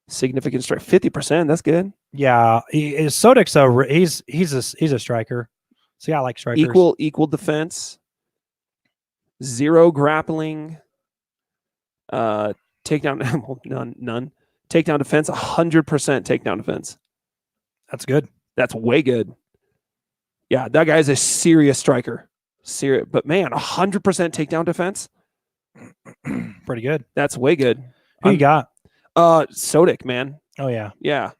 significant strike, 50%. That's good. Yeah, Sodik's he's a striker. See, I like strikers. Equal defense, 0 grappling, takedown, well, none. Takedown defense, 100% takedown defense. That's good. That's way good. Yeah, that guy's a serious striker. But man, 100% takedown defense. Pretty good. That's way good. Who you got? Sodik, man. Oh yeah. Yeah.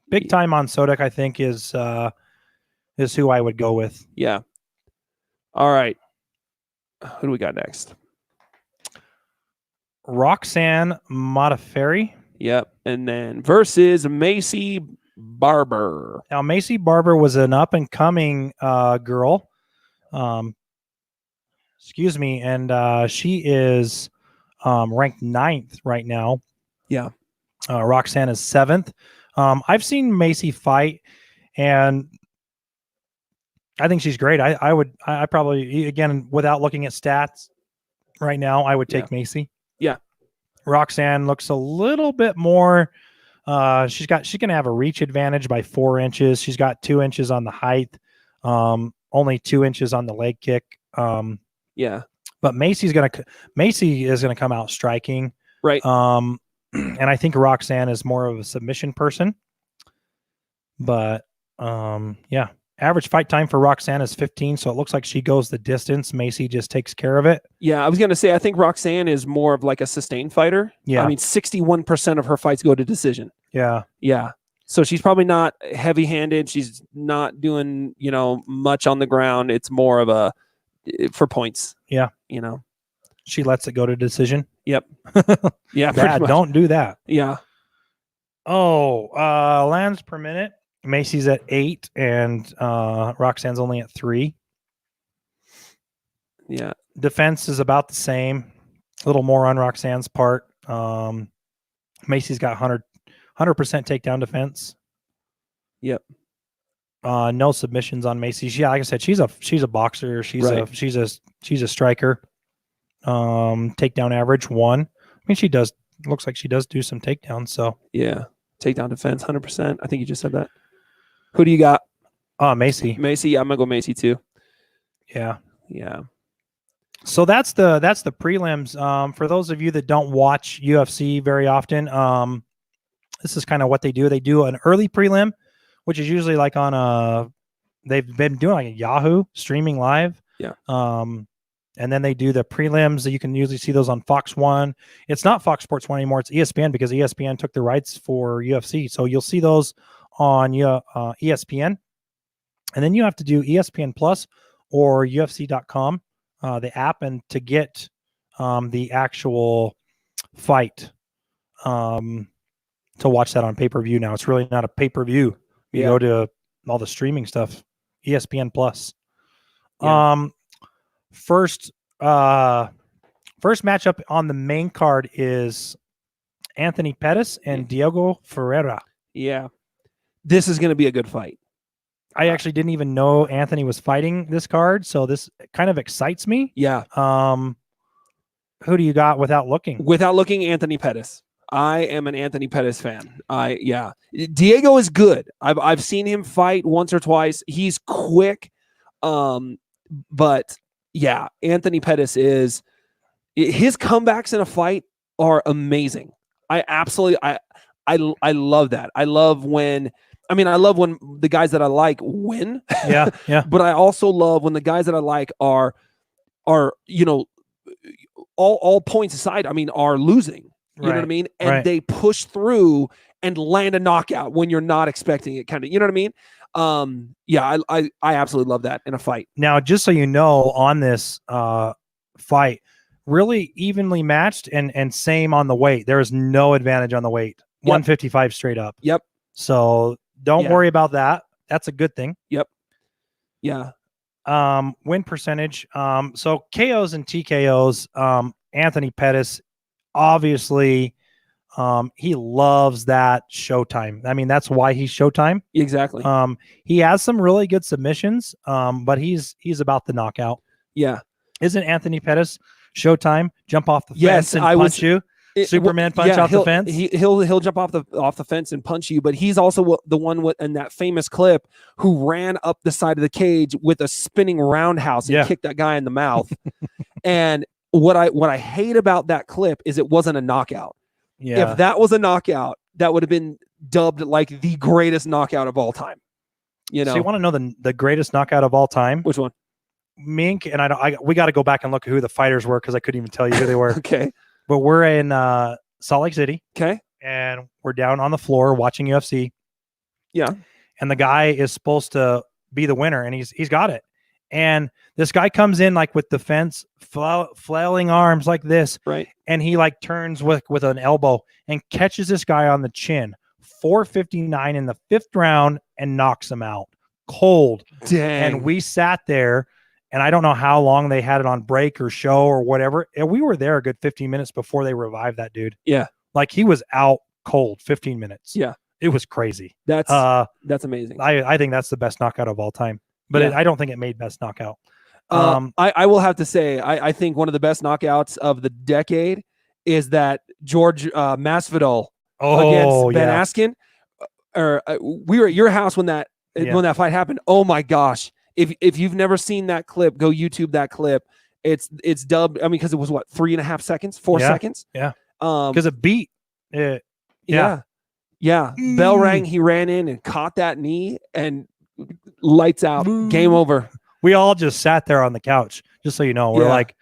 Big time on Sodik, I think, is who I would go with. Yeah. All right. Who do we got next? Roxanne Modafferi. Yep. And then versus Macy Barber. Now, Macy Barber was an up-and-coming girl. Excuse me. And she is ranked 9th right now. Yeah. Roxanne is 7th. I've seen Macy fight, and I think she's great. I probably, again, without looking at stats right now, I would take Macy. Yeah. Roxanne looks a little bit more. She can have a reach advantage by 4 inches. She's got 2 inches on the height, only 2 inches on the leg kick. Yeah. But Macy is gonna come out striking. Right. And I think Roxanne is more of a submission person. But yeah. Average fight time for Roxanne is 15, so it looks like she goes the distance. Macy just takes care of it. Yeah, I was going to say, I think Roxanne is more of like a sustained fighter. Yeah. I mean, 61% of her fights go to decision. Yeah. Yeah. So she's probably not heavy-handed. She's not doing, much on the ground. It's more of for points. Yeah. You know. She lets it go to decision. Yep. Yeah. Pretty Bad. much. Don't do that. Yeah. Oh, lands per minute. Macy's at 8 and Roxanne's only at 3. Yeah. Defense is about the same. A little more on Roxanne's part. Macy's got 100% takedown defense. Yep. No submissions on Macy's. Yeah, like I said, she's a boxer. She's Right. she's a striker. Takedown average 1. I mean, she does. Looks like she does do some takedowns. So Yeah. Takedown defense, 100%. I think you just said that. Who do you got? Macy. Macy. Yeah, I'm gonna go Macy too. Yeah. Yeah. So that's the prelims. For those of you that don't watch UFC very often, this is kind of what they do. They do an early prelim, which is usually like on they've been doing like a Yahoo streaming live. Yeah. And then they do the prelims. You can usually see those on Fox 1. It's not Fox Sports 1 anymore. It's ESPN because ESPN took the rights for UFC. So you'll see those on ESPN. And then you have to do ESPN Plus or UFC.com, the app, and to get the actual fight to watch that on pay-per-view now. It's really not a pay-per-view. You go to all the streaming stuff, ESPN Plus. Yeah. First matchup on the main card is Anthony Pettis and Diego Ferreira. Yeah. This is going to be a good fight. I actually didn't even know Anthony was fighting this card, so this kind of excites me. Yeah. Who do you got without looking? Without looking, Anthony Pettis. I am an Anthony Pettis fan. Diego is good. I've seen him fight once or twice. He's quick. But yeah, Anthony Pettis his comebacks in a fight are amazing. I love that. I love when the guys that I like win. Yeah. But I also love when the guys that I like are all points aside, are losing. You know what I mean? And they push through and land a knockout when you're not expecting it, kind of. You know what I mean? I absolutely love that in a fight. Now, just so you know, on this fight, really evenly matched and same on the weight. There is no advantage on the weight. 155 straight up. Yep. So don't worry about that. That's a good thing. Yep. Yeah. Win percentage. So KOs and TKOs. Anthony Pettis, obviously, he loves that Showtime. I mean, that's why he's Showtime. Exactly. He has some really good submissions, but he's about the knockout. Yeah. Isn't Anthony Pettis Showtime? Jump off the fence and punch you. Superman punch off the fence. He'll jump off the fence and punch you, but he's also the one in that famous clip who ran up the side of the cage with a spinning roundhouse and kicked that guy in the mouth. And what I hate about that clip is it wasn't a knockout. Yeah. If that was a knockout, that would have been dubbed like the greatest knockout of all time. You know. So you want to know the greatest knockout of all time? Which one? Mink and we got to go back and look at who the fighters were because I couldn't even tell you who they were. Okay. But we're in Salt Lake City. Okay. And we're down on the floor watching UFC. Yeah. And the guy is supposed to be the winner, and he's got it. And this guy comes in like with the fence, flailing arms like this. Right. And he like turns with an elbow and catches this guy on the chin. 459 in the 5th round and knocks him out cold. Dang. And we sat there. And I don't know how long they had it on break or show or whatever. And we were there a good 15 minutes before they revived that dude. Yeah. Like he was out cold 15 minutes. Yeah. It was crazy. That's amazing. I think that's the best knockout of all time. But I don't think it made best knockout. I will have to say, I think one of the best knockouts of the decade is that George Masvidal against Ben Askren. We were at your house when that fight happened. Oh my gosh. If you've never seen that clip, go YouTube that clip. It's dubbed. I mean, because it was 3.5 seconds, 4 seconds. Yeah. Because it beat. Yeah. Bell rang. He ran in and caught that knee and lights out. Game over. We all just sat there on the couch. Just so you know, we're like,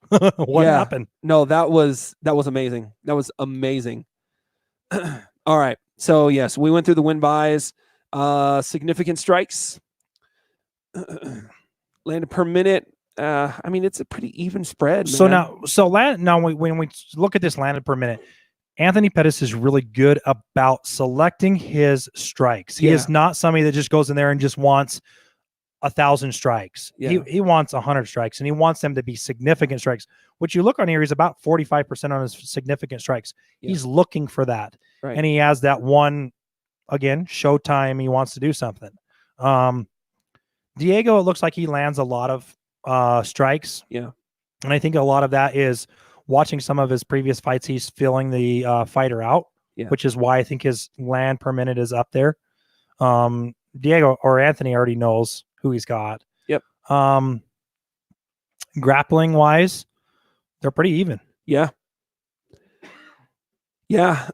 what happened? No, that was amazing. That was amazing. All right. So yes, we went through the win buys. Significant strikes. Landed per minute. I mean, it's a pretty even spread, So man. when we look at this landed per minute, Anthony Pettis is really good about selecting his strikes. He is not somebody that just goes in there and just wants 1,000 strikes. He wants 100 strikes, and he wants them to be significant strikes. What you look on here, he's about 45% on his significant strikes. He's looking for that, and he has that one again. Showtime. He wants to do something. Diego, it looks like he lands a lot of strikes. Yeah. And I think a lot of that is watching some of his previous fights. He's filling the fighter out, which is why I think his land per minute is up there. Diego or Anthony already knows who he's got. Yep. Grappling wise, they're pretty even. Yeah. Yeah.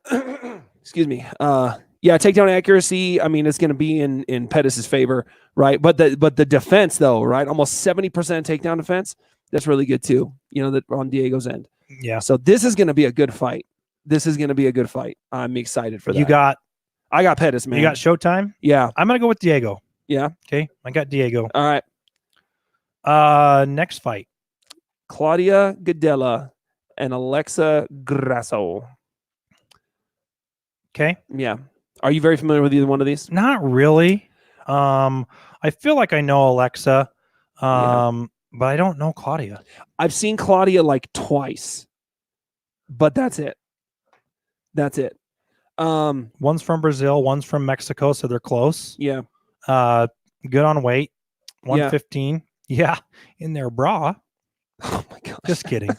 Excuse me. Yeah, takedown accuracy, I mean, it's going to be in Pettis' favor, right? But the defense, though, right? Almost 70% takedown defense. That's really good, too, that on Diego's end. Yeah. So this is going to be a good fight. I'm excited for that. I got Pettis, man. You got Showtime? Yeah. I'm going to go with Diego. Yeah. Okay. I got Diego. All right. Next fight. Claudia Gadelha and Alexa Grasso. Okay. Yeah. Are you very familiar with either one of these? Not really. I feel like I know Alexa, but I don't know Claudia. I've seen Claudia like twice, but that's it. One's from Brazil, one's from Mexico, so they're close. Yeah. Good on weight. 115. Yeah. In their bra. Oh my gosh. Just kidding.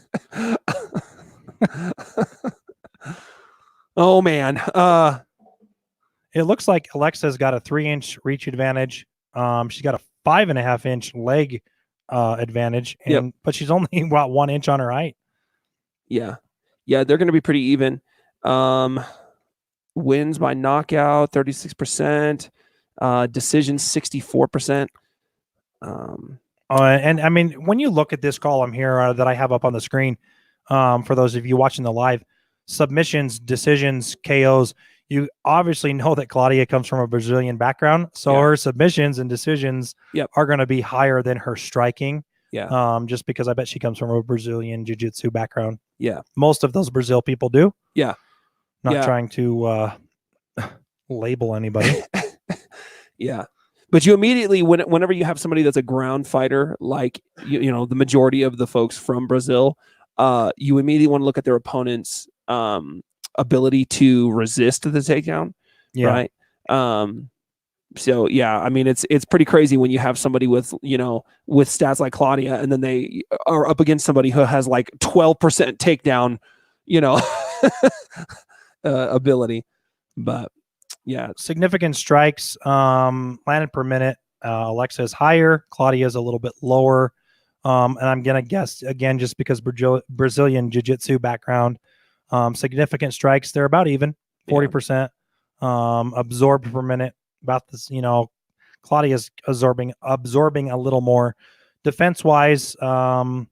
Oh man. It looks like Alexa's got a 3-inch reach advantage. She's got a 5.5-inch leg advantage, but she's only about 1 inch on her height. Yeah. They're going to be pretty even. Wins by knockout 36%, decision 64%. And I mean, when you look at this column here that I have up on the screen, for those of you watching the live, submissions, decisions, KOs, you obviously know that Claudia comes from a Brazilian background. So her submissions and decisions are going to be higher than her striking. Yeah. Just because I bet she comes from a Brazilian jiu-jitsu background. Yeah. Most of those Brazil people do. Yeah. Not trying to label anybody. Yeah. But you immediately, whenever you have somebody that's a ground fighter, like, the majority of the folks from Brazil, you immediately want to look at their opponent's ability to resist the takedown. Yeah. Right. So yeah, I mean, it's pretty crazy when you have somebody with stats like Claudia, and then they are up against somebody who has like 12% takedown, ability. But yeah, significant strikes landed per minute. Alexa is higher. Claudia is a little bit lower. And I'm going to guess, again, just because Brazilian jiu-jitsu background, significant strikes, they're about even, 40%. Absorbed per minute, about this, Claudia's absorbing a little more. Defense-wise, about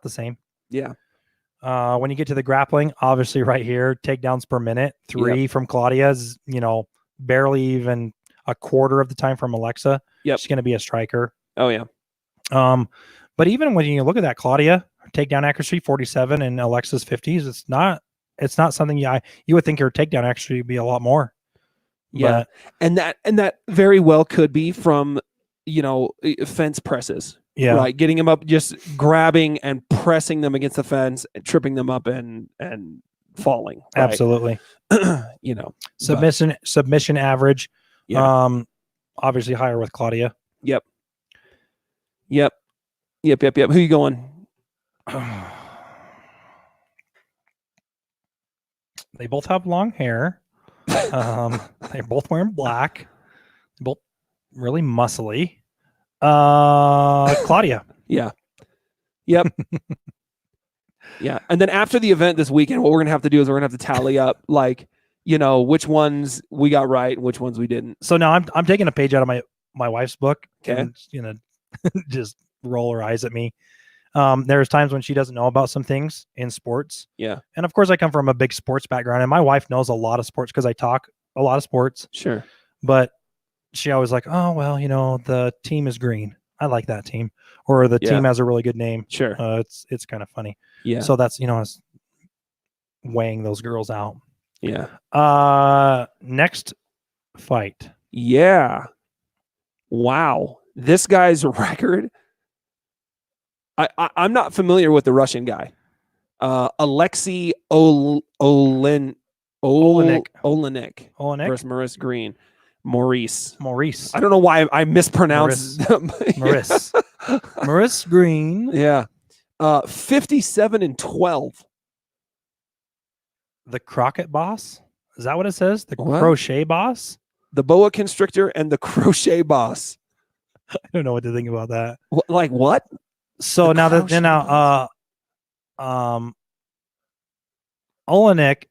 the same. Yeah. When you get to the grappling, obviously right here, takedowns per minute, 3 from Claudia's, barely even a quarter of the time from Alexa. Yep. She's going to be a striker. Oh yeah. But even when you look at that, Claudia, takedown accuracy 47 and Alexa's 50s, it's not something you would think her takedown accuracy would be a lot more. Yeah. But, and that very well could be from, fence presses. Yeah. Right. Getting them up, just grabbing and pressing them against the fence, and tripping them up and falling. Right? Absolutely. Submission average. Yeah. Obviously higher with Claudia. Yep. Who you going? They both have long hair. They're both wearing black. They're both really muscly. Claudia. Yeah. Yep. Yeah. And then after the event this weekend, what we're going to have to do is we're going to have to tally up, like, which ones we got right and which ones we didn't. So now I'm taking a page out of my wife's book. Okay. And, just roll her eyes at me. There's times when she doesn't know about some things in sports. Yeah. And of course I come from a big sports background, and my wife knows a lot of sports because I talk a lot of sports. Sure. But she always like, oh, well, the team is green. I like that team, or the Yeah. team has a really good name. Sure. It's kind of funny. Yeah. So that's, I was weighing those girls out. Yeah. Next fight. Yeah. Wow. This guy's record. I'm not familiar with the Russian guy. Alexei Olenek versus Maurice Green. Maurice. I don't know why I mispronounced Maurice Green. Yeah. 57-12. The Crockett boss? Is that what it says? The What? crochet boss? The boa constrictor and the crochet boss. I don't know what to think about that. Like what? So The now that crochet Olenek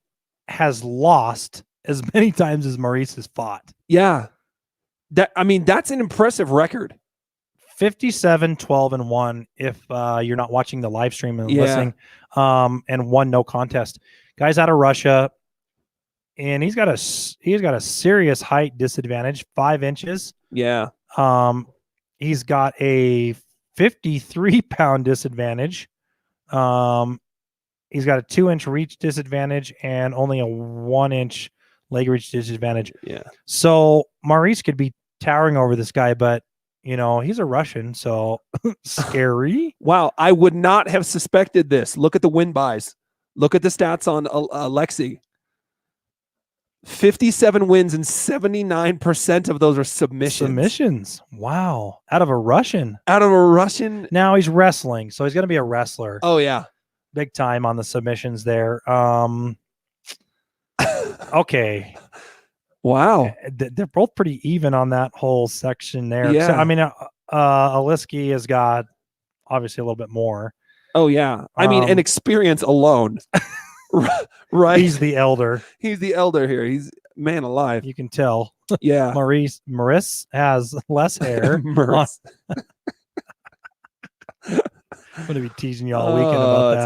has lost as many times as Maurice has fought. Yeah. That's an impressive record. 57-12-1 if you're not watching the live stream and Yeah. listening. And 1 no contest. Guy's out of Russia, and he's got a serious height disadvantage, 5 inches. Yeah. He's got a 53-pound disadvantage. He's got a 2-inch reach disadvantage and only a 1-inch leg reach disadvantage. Yeah. So Maurice could be towering over this guy, but he's a Russian, so scary. Wow, I would not have suspected this. Look at the win buys. Look at the stats on Alexei. 57 wins and 79% of those are submissions. Wow. Out of a Russian. Now he's wrestling, so he's going to be a wrestler. Oh yeah. Big time on the submissions there. Okay. Wow. They're both pretty even on that whole section there. Yeah. So, Aliski has got obviously a little bit more. Oh yeah. And experience alone. Right. He's the elder. He's the elder here. He's man alive. You can tell. Yeah. Maurice has less hair. I'm going to be teasing you all weekend about that.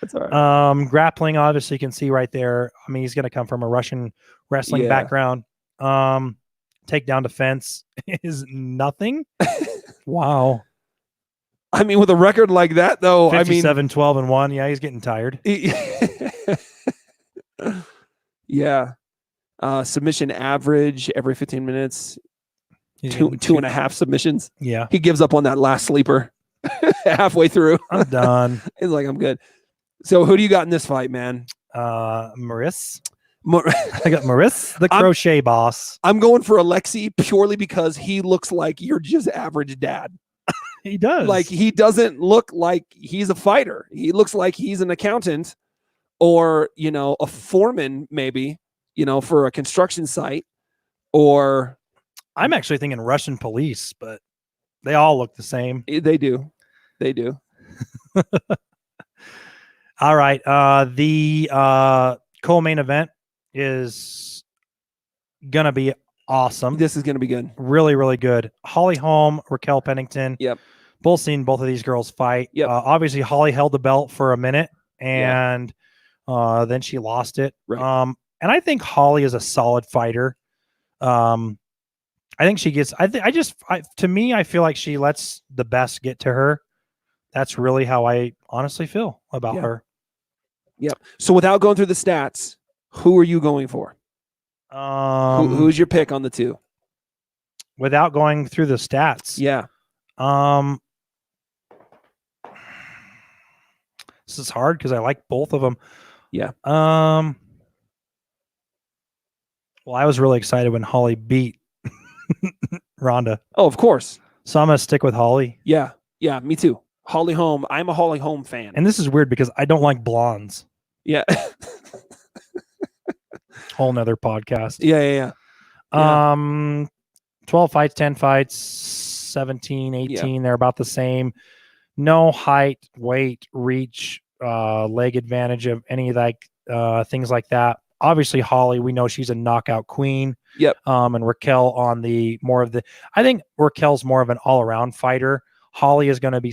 That's all right. Grappling, obviously, you can see right there. He's going to come from a Russian wrestling background. Takedown defense is nothing. Wow. With a record like that, though, 57-12-1. Yeah, he's getting tired. Yeah. Submission average every 15 minutes. Two and a half submissions. Yeah. He gives up on that last sleeper halfway through. I'm done. He's like, I'm good. So who do you got in this fight, man? Maurice. I got Maurice, the crochet boss. I'm going for Alexei purely because he looks like your just average dad. He does. Like, he doesn't look like he's a fighter. He looks like he's an accountant or, a foreman, maybe, for a construction site. Or I'm actually thinking Russian police, but they all look the same. They do. All right. The co-main event is going to be awesome. This is going to be good. Really, really good. Holly Holm, Raquel Pennington. Yep. Both seen both of these girls fight. Yep. Obviously, Holly held the belt for a minute, and then she lost it. Right. And I think Holly is a solid fighter. I think she gets. To me, I feel like she lets the best get to her. That's really how I honestly feel about her. Yep. So without going through the stats, who are you going for? Who's your pick on the two? Without going through the stats. Yeah. This is hard because I like both of them. Yeah. Well, I was really excited when Holly beat Ronda. Oh, of course. So I'm going to stick with Holly. Yeah. Yeah, me too. Holly Holm. I'm a Holly Holm fan. And this is weird because I don't like blondes. Yeah. Whole nother podcast. Yeah. 12 fights, 10 fights, 17, 18. They're about the same. No height, weight, reach, leg advantage of any things like that. Obviously, Holly, we know she's a knockout queen. Yep. And Raquel I think Raquel's more of an all-around fighter. Holly is going to be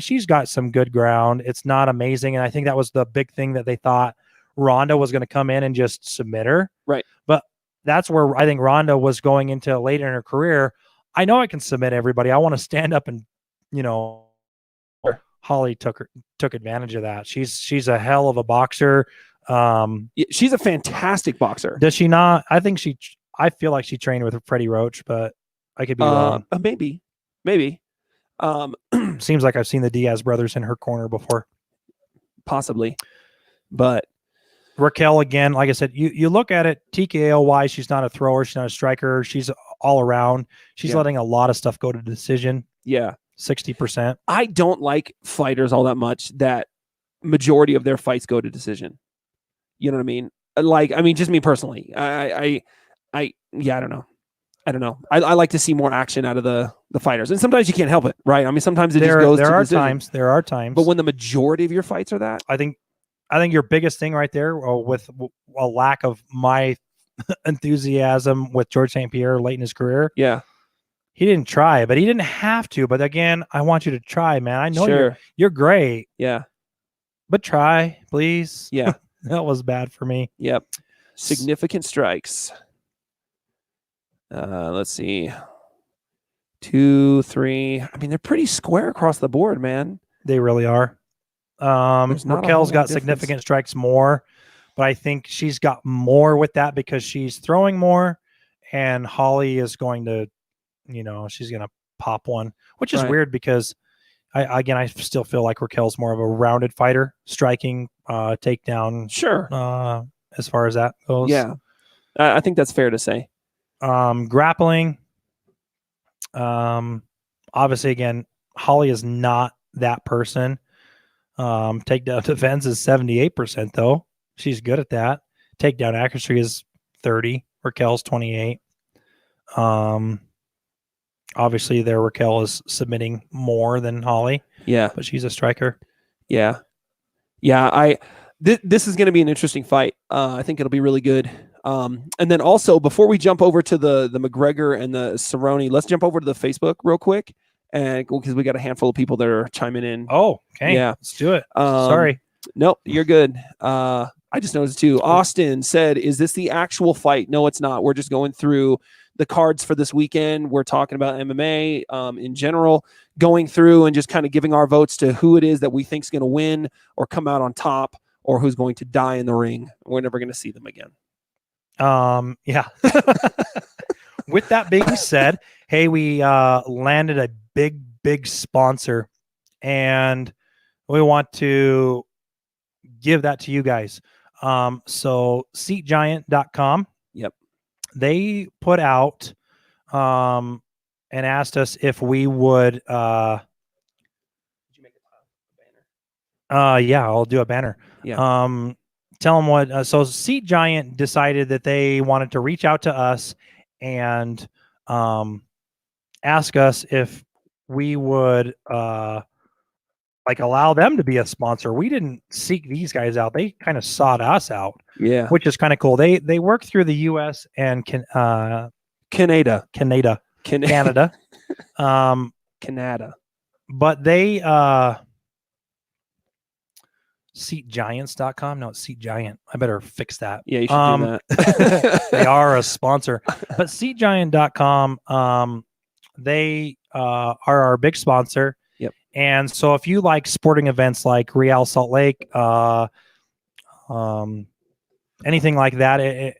she's got some good ground. It's not amazing. And I think that was the big thing that they thought Ronda was going to come in and just submit her. Right. But that's where I think Ronda was going into later in her career. I know I can submit everybody. I want to stand up and, you know, Holly took advantage of that. She's a hell of a boxer. She's a fantastic boxer. Does she not? I feel like she trained with Freddie Roach, but I could be wrong. Maybe. Seems like I've seen the Diaz brothers in her corner before. Possibly. But Raquel, again, like I said, you look at it TKO wise, she's not a thrower, she's not a striker, she's all around. She's letting a lot of stuff go to decision. Yeah. 60%. I don't like fighters all that much that majority of their fights go to decision. You know what I mean? Like, I mean, just me personally. I don't know. I like to see more action out of the fighters, and sometimes you can't help it, right? I mean, sometimes it just goes. There are times, but when the majority of your fights are that, I think your biggest thing right there, with a lack of my enthusiasm with George St. Pierre late in his career. Yeah, he didn't try, but he didn't have to. But again, I want you to try, man. I know you're great. Yeah, but try, please. Yeah, that was bad for me. Yep, significant strikes. Let's see. 2, 3. I mean, they're pretty square across the board, man. They really are. Raquel's got significant strikes more, but I think she's got more with that because she's throwing more, and Holly is going to, she's going to pop one, which is weird because I still feel like Raquel's more of a rounded fighter, striking, takedown. Sure. As far as that goes. Yeah. I think that's fair to say. Grappling. Obviously, again, Holly is not that person. Takedown defense is 78%, though. She's good at that. Takedown accuracy is 30. Raquel's 28. Obviously, Raquel is submitting more than Holly. Yeah, but she's a striker. Yeah. This is going to be an interesting fight. I think it'll be really good. And then also, before we jump over to the McGregor and the Cerrone, let's jump over to the Facebook real quick, and because we got a handful of people that are chiming in. Oh, okay. Yeah, let's do it. Sorry. Nope, you're good. I just noticed too. Austin said, "Is this the actual fight?" No, it's not. We're just going through the cards for this weekend. We're talking about MMA in general, going through and just kind of giving our votes to who it is that we think is going to win or come out on top, or who's going to die in the ring. We're never going to see them again. Yeah. With that being said, hey, we landed a big sponsor, and we want to give that to you guys. So seatgiant.com. Yep. They put out and asked us if we would did you make a banner? Yeah, I'll do a banner. Yeah. Tell them what. So Seat Giant decided that they wanted to reach out to us and ask us if we would allow them to be a sponsor. We didn't seek these guys out; they kind of sought us out. Yeah, which is kind of cool. They work through the U.S. and Canada. Canada. Canada. But they seatgiants.com. No, it's Seat Giant. I better fix that. Yeah, you should do that. They are a sponsor. But seatgiant.com, they are our big sponsor. Yep. And so if you like sporting events like Real Salt Lake, anything like that,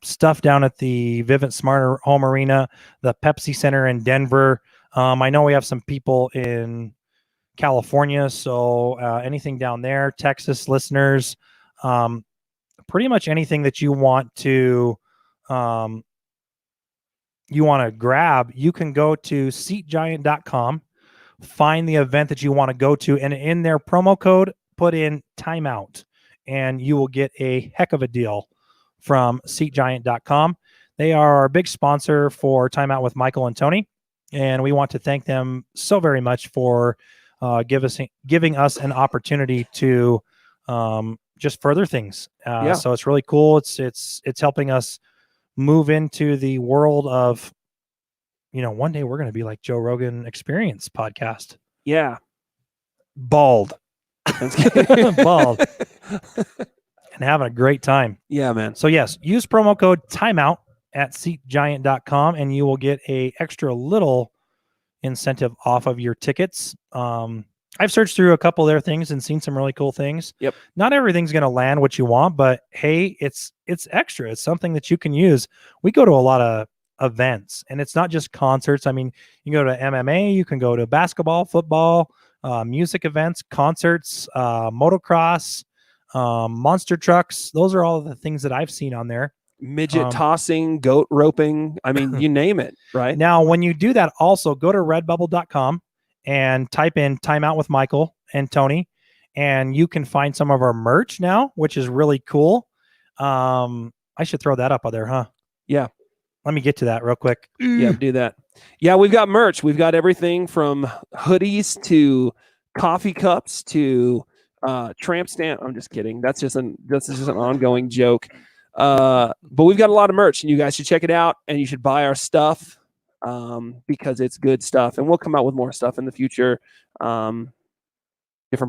stuff down at the Vivint Smart Home Arena, the Pepsi Center in Denver. I know we have some people in California, so anything down there, Texas listeners, pretty much anything that you want to grab, you can go to seatgiant.com, find the event that you want to go to, and in their promo code, put in timeout, and you will get a heck of a deal from seatgiant.com. They are our big sponsor for Timeout with Michael and Tony, and we want to thank them so very much for giving us an opportunity to just further things. So it's really cool. It's helping us move into the world of, one day we're going to be like Joe Rogan Experience podcast. Yeah. Bald. Bald. And having a great time. Yeah, man. So yes, use promo code timeout at SeatGiant.com, and you will get a extra little incentive off of your tickets. I've searched through a couple of their things and seen some really cool things. Yep. Not everything's going to land what you want, but hey, it's extra. It's something that you can use. We go to a lot of events, and it's not just concerts. I mean, you can go to MMA, you can go to basketball, football, music events, concerts, motocross, monster trucks. Those are all the things that I've seen on there. Midget tossing, goat roping. I mean, you name it, right? Now, when you do that, also go to redbubble.com and type in Timeout with Michael and Tony, and you can find some of our merch now, which is really cool. I should throw that up there, huh? Yeah. Let me get to that real quick. Yeah, do that. Yeah, we've got merch. We've got everything from hoodies to coffee cups to tramp stamp. I'm just kidding. This is just an ongoing joke. But we've got a lot of merch, and you guys should check it out, and you should buy our stuff because it's good stuff. And we'll come out with more stuff in the future, different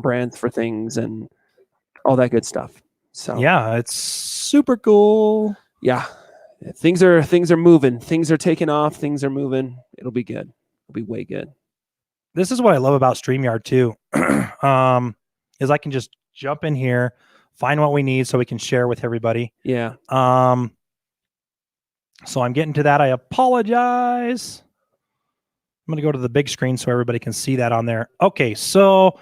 brands for things and all that good stuff. So yeah, it's super cool. Yeah, things are moving. Things are taking off. Things are moving. It'll be good. It'll be way good. This is what I love about StreamYard too, is I can just jump in here, find what we need so we can share with everybody. Yeah. So I'm getting to that. I apologize. I'm going to go to the big screen so everybody can see that on there. Okay, so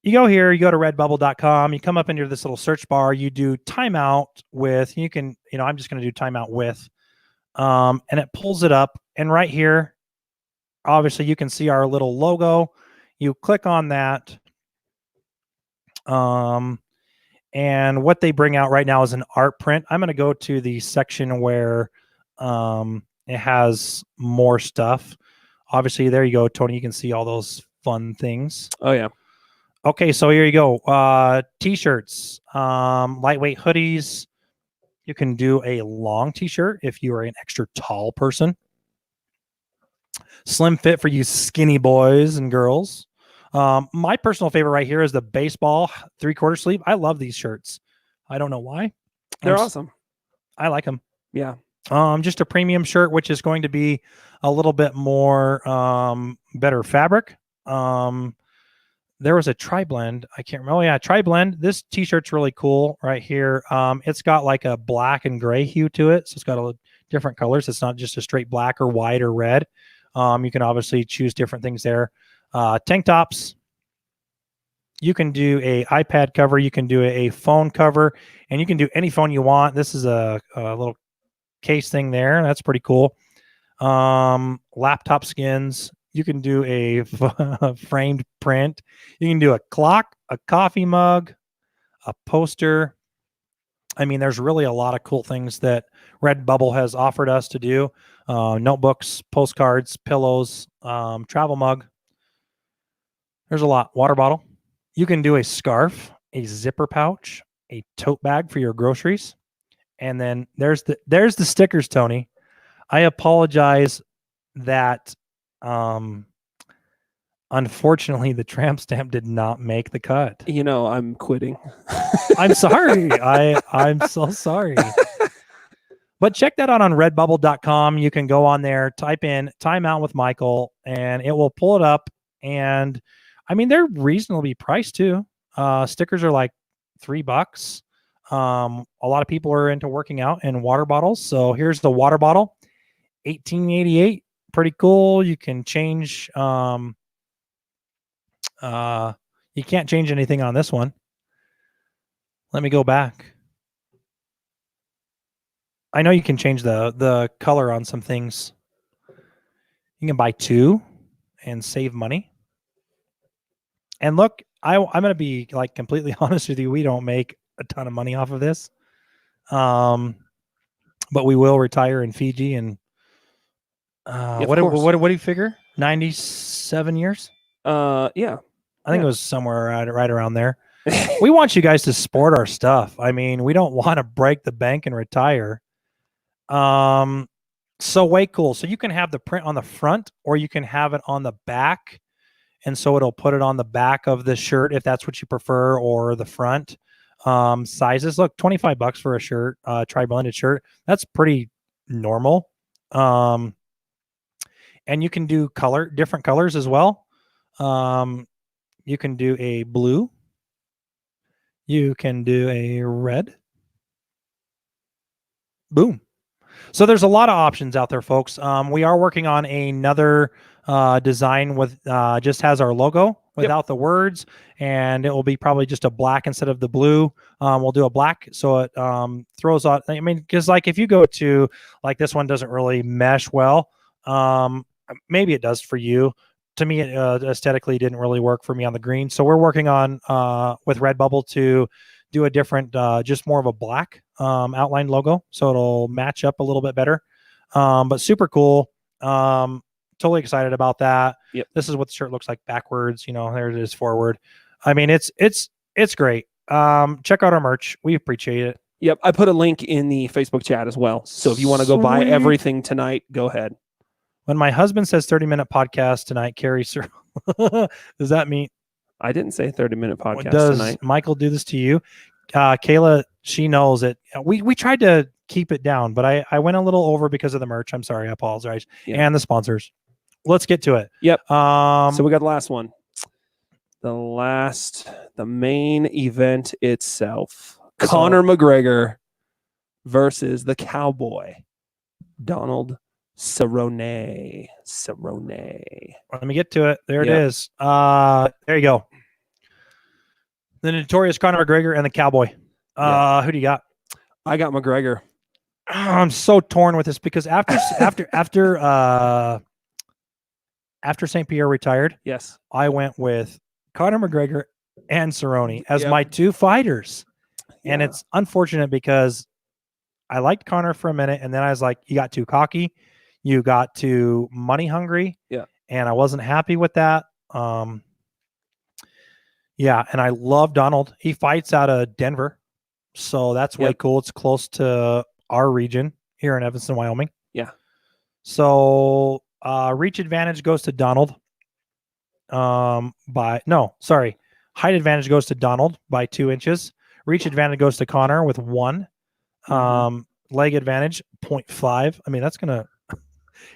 you go here, you go to redbubble.com, you come up into this little search bar, you do timeout with, you can, I'm just going to do timeout with, and it pulls it up. And right here, obviously you can see our little logo. You click on that. And what they bring out right now is an art print. I'm going to go to the section where it has more stuff. Obviously, there you go, Tony. You can see all those fun things. Oh, yeah. Okay, so here you go. T-shirts, lightweight hoodies. You can do a long T-shirt if you are an extra tall person. Slim fit for you skinny boys and girls. My personal favorite right here is the baseball 3/4 sleeve. I love these shirts. I don't know why. They're awesome. I like them. Yeah. Just a premium shirt, which is going to be a little bit more better fabric. There was a tri-blend. I can't remember. Oh, yeah, tri-blend. This T-shirt's really cool right here. It's got like a black and gray hue to it. So it's got a different colors. It's not just a straight black or white or red. You can obviously choose different things there. Tank tops. You can do a iPad cover. You can do a phone cover. And you can do any phone you want. This is a little case thing there. That's pretty cool. Laptop skins. You can do a framed print. You can do a clock, a coffee mug, a poster. I mean, there's really a lot of cool things that Redbubble has offered us to do. Notebooks, postcards, pillows, travel mug. There's a lot. Water bottle. You can do a scarf, a zipper pouch, a tote bag for your groceries. And then there's the stickers, Tony. I apologize that unfortunately the tramp stamp did not make the cut. I'm quitting. I'm sorry. I'm so sorry. But check that out on redbubble.com. You can go on there, type in Timeout with Michael, and it will pull it up. And I mean, they're reasonably priced too. Stickers are like $3. A lot of people are into working out and water bottles. So here's the water bottle, $18.88. Pretty cool. You can change. You can't change anything on this one. Let me go back. I know you can change the color on some things. You can buy 2 and save money. And look, I'm going to be like completely honest with you. We don't make a ton of money off of this. But we will retire in Fiji and what do you figure? 97 years? Yeah. I think it was somewhere right around there. We want you guys to sport our stuff. I mean, we don't want to break the bank and retire. So way cool. So you can have the print on the front or you can have it on the back. And so it'll put it on the back of the shirt if that's what you prefer, or the front. Sizes, look, $25 for a shirt, tri-blended shirt. That's pretty normal. And you can do different colors as well. You can do a blue. You can do a red. Boom. So there's a lot of options out there, folks. We are working on another design with just has our logo without the words, and it will be probably just a black instead of the blue. We'll do a black so it throws out. I mean, because like if you go to like this one doesn't really mesh well. Maybe it does for you. To me, it aesthetically didn't really work for me on the green. So we're working on with Redbubble to do a different, just more of a black outline logo, so it'll match up a little bit better. But super cool. Totally excited about that. Yep. This is what the shirt looks like backwards. You know, there it is forward. I mean, it's great. Check out our merch. We appreciate it. Yep. I put a link in the Facebook chat as well. So if you want to go buy everything tonight, go ahead. When my husband says 30-minute podcast tonight, Carrie, sir, does that mean I didn't say 30-minute podcast does tonight. Michael do this to you? Kayla, she knows it. We tried to keep it down, but I went a little over because of the merch. I'm sorry. I apologize. Yeah. And the sponsors. Let's get to it. Yep. So we got the last one. The main event itself. Conor McGregor versus the Cowboy, Donald Cerrone. Let me get to it. There it is. There you go. The notorious Conor McGregor and the Cowboy. Who do you got? I got McGregor. I'm so torn with this because after St. Pierre retired, yes, I went with Conor McGregor and Cerrone as my two fighters. Yeah. And it's unfortunate because I liked Conor for a minute, and then I was like, you got too cocky. You got too money hungry. Yeah. And I wasn't happy with that. Yeah, and I love Donald. He fights out of Denver. So that's way cool. It's close to our region here in Evanston, Wyoming. Yeah. So reach advantage goes to Donald. Height advantage goes to Donald by 2 inches. Reach advantage goes to Conor with 1. Leg advantage 0.5. I mean, that's gonna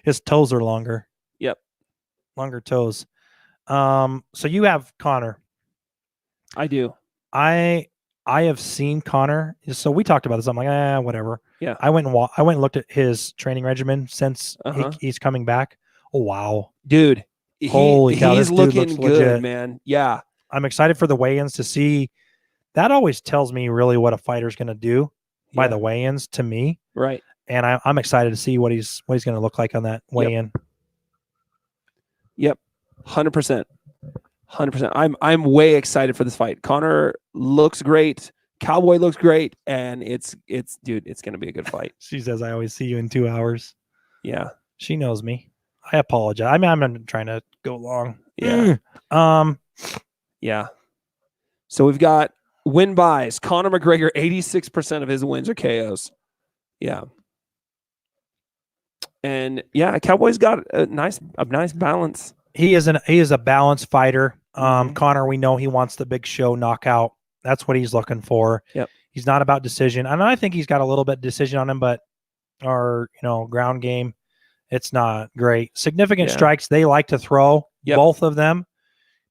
his toes are longer. Yep. Longer toes. So you have Conor. I do. I have seen Conor. So we talked about this. I'm like, whatever. Yeah. I went and looked at his training regimen since he's coming back. Oh wow, dude! Holy cow, he's this dude looking looks good, legit. man. Yeah, I'm excited for the weigh-ins to see. That always tells me really what a fighter's going to do by the weigh-ins to me. Right. And I'm excited to see what he's going to look like on that weigh-in. Yep. 100%. 100%. I'm way excited for this fight. Conor looks great. Cowboy looks great, and it's dude, it's going to be a good fight. She says, "I always see you in 2 hours." Yeah. She knows me. I apologize. I mean, I'm trying to go long. Yeah. Yeah. So we've got win buys. Conor McGregor, 86% of his wins are KOs. Yeah. And yeah, Cowboy's got a nice balance. He is a balanced fighter. Conor, we know he wants the big show knockout. That's what he's looking for. Yep. He's not about decision. And I think he's got a little bit of decision on him, but ground game, it's not great. Significant strikes, they like to throw. Both of them.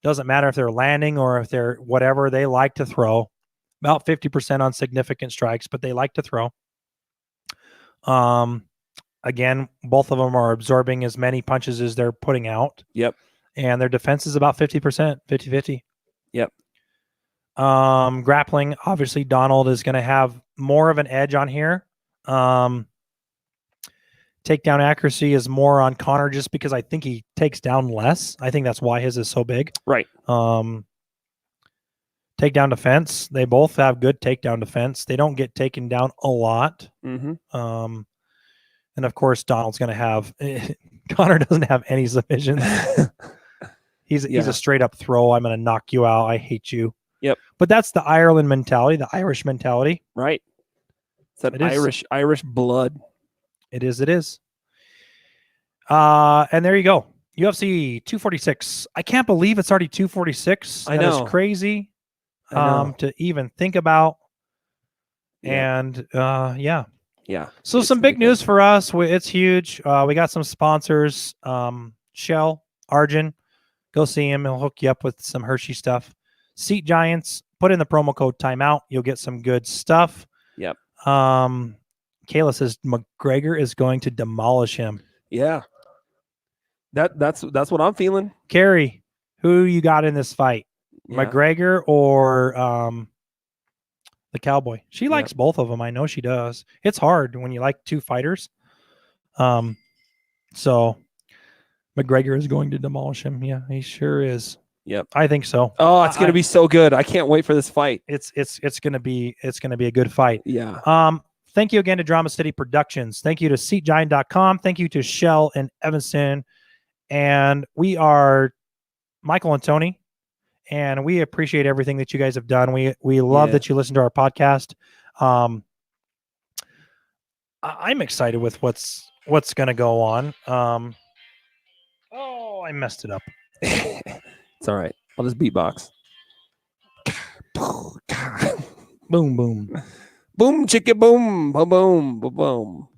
Doesn't matter if they're landing or if they're whatever, they like to throw. About 50% on significant strikes, but they like to throw. Again, both of them are absorbing as many punches as they're putting out. Yep. And their defense is about 50%, 50-50. Yep. Grappling, obviously Donald is going to have more of an edge on here. Takedown accuracy is more on Conor just because I think he takes down less. I think that's why his is so big. Right. Takedown defense, they both have good takedown defense. They don't get taken down a lot. And of course, Donald's going to have Conor doesn't have any submissions. He's a straight up throw. I'm going to knock you out. I hate you. Yep. But that's the Ireland mentality, the Irish mentality. Right. It's that Irish blood. It is. And there you go. UFC 246. I can't believe it's already 246. I know. That is crazy to even think about. Yeah. And Yeah. So it's some gonna be big news for us. It's huge. We got some sponsors. Shell, Arjun, go see him. He'll hook you up with some Hershey stuff. Seat Giants, put in the promo code timeout. You'll get some good stuff. Yep. Kayla says McGregor is going to demolish him. Yeah. That's what I'm feeling. Carrie, who you got in this fight? Yeah. McGregor or the Cowboy? She likes both of them. I know she does. It's hard when you like two fighters. So McGregor is going to demolish him. Yeah, he sure is. Yep. I think so. Oh, it's gonna be so good. I can't wait for this fight. It's gonna be a good fight. Yeah. Thank you again to Drama City Productions. Thank you to SeatGiant.com. Thank you to Shell and Evanston. And we are Michael and Tony, and we appreciate everything that you guys have done. We love that you listen to our podcast. I'm excited with what's going to go on. Oh, I messed it up. It's all right. I'll just beatbox. Boom, boom. Boom, chicka, boom, boom, boom, boom, boom.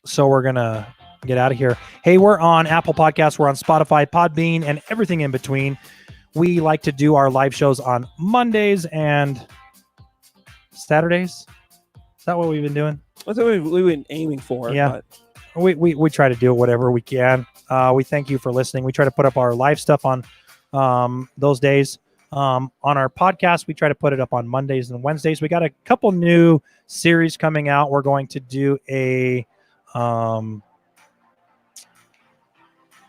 So we're going to get out of here. Hey, we're on Apple Podcasts. We're on Spotify, Podbean, and everything in between. We like to do our live shows on Mondays and Saturdays. Is that what we've been doing? That's what we've been aiming for. Yeah. But We try to do it whatever we can. We thank you for listening. We try to put up our live stuff on those days. On our podcast, we try to put it up on Mondays and Wednesdays. We got a couple new series coming out. We're going to do a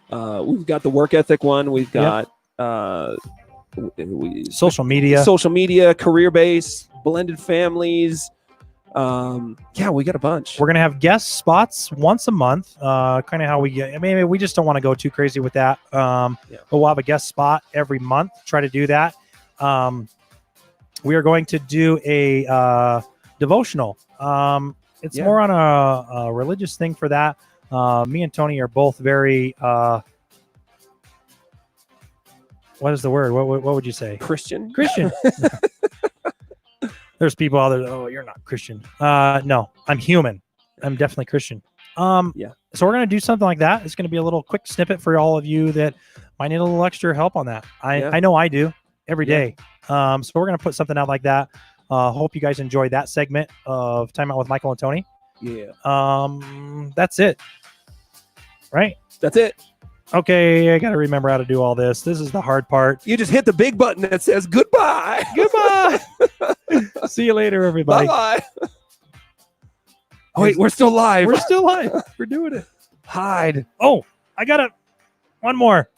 we've got the work ethic one. We've got social media, career base, blended families. Yeah, we got a bunch. We're gonna have guest spots once a month. Kind of how we get. I mean, we just don't want to go too crazy with that. But we'll have a guest spot every month. Try to do that. We are going to do a devotional. It's more on a religious thing for that. Me and Tony are both very. What is the word? What would you say? Christian. There's people out there. Oh, you're not Christian. No, I'm human. I'm definitely Christian. So we're gonna do something like that. It's gonna be a little quick snippet for all of you that might need a little extra help on that. I know I do every day. So we're gonna put something out like that. Hope you guys enjoy that segment of Time Out with Michael and Tony. Yeah. That's it. Right. That's it. Okay, I got to remember how to do all this. This is the hard part. You just hit the big button that says goodbye. Goodbye. See you later, everybody. Bye-bye. Oh, wait, we're still live. We're still live. We're doing it. Hide. Oh, I got one more.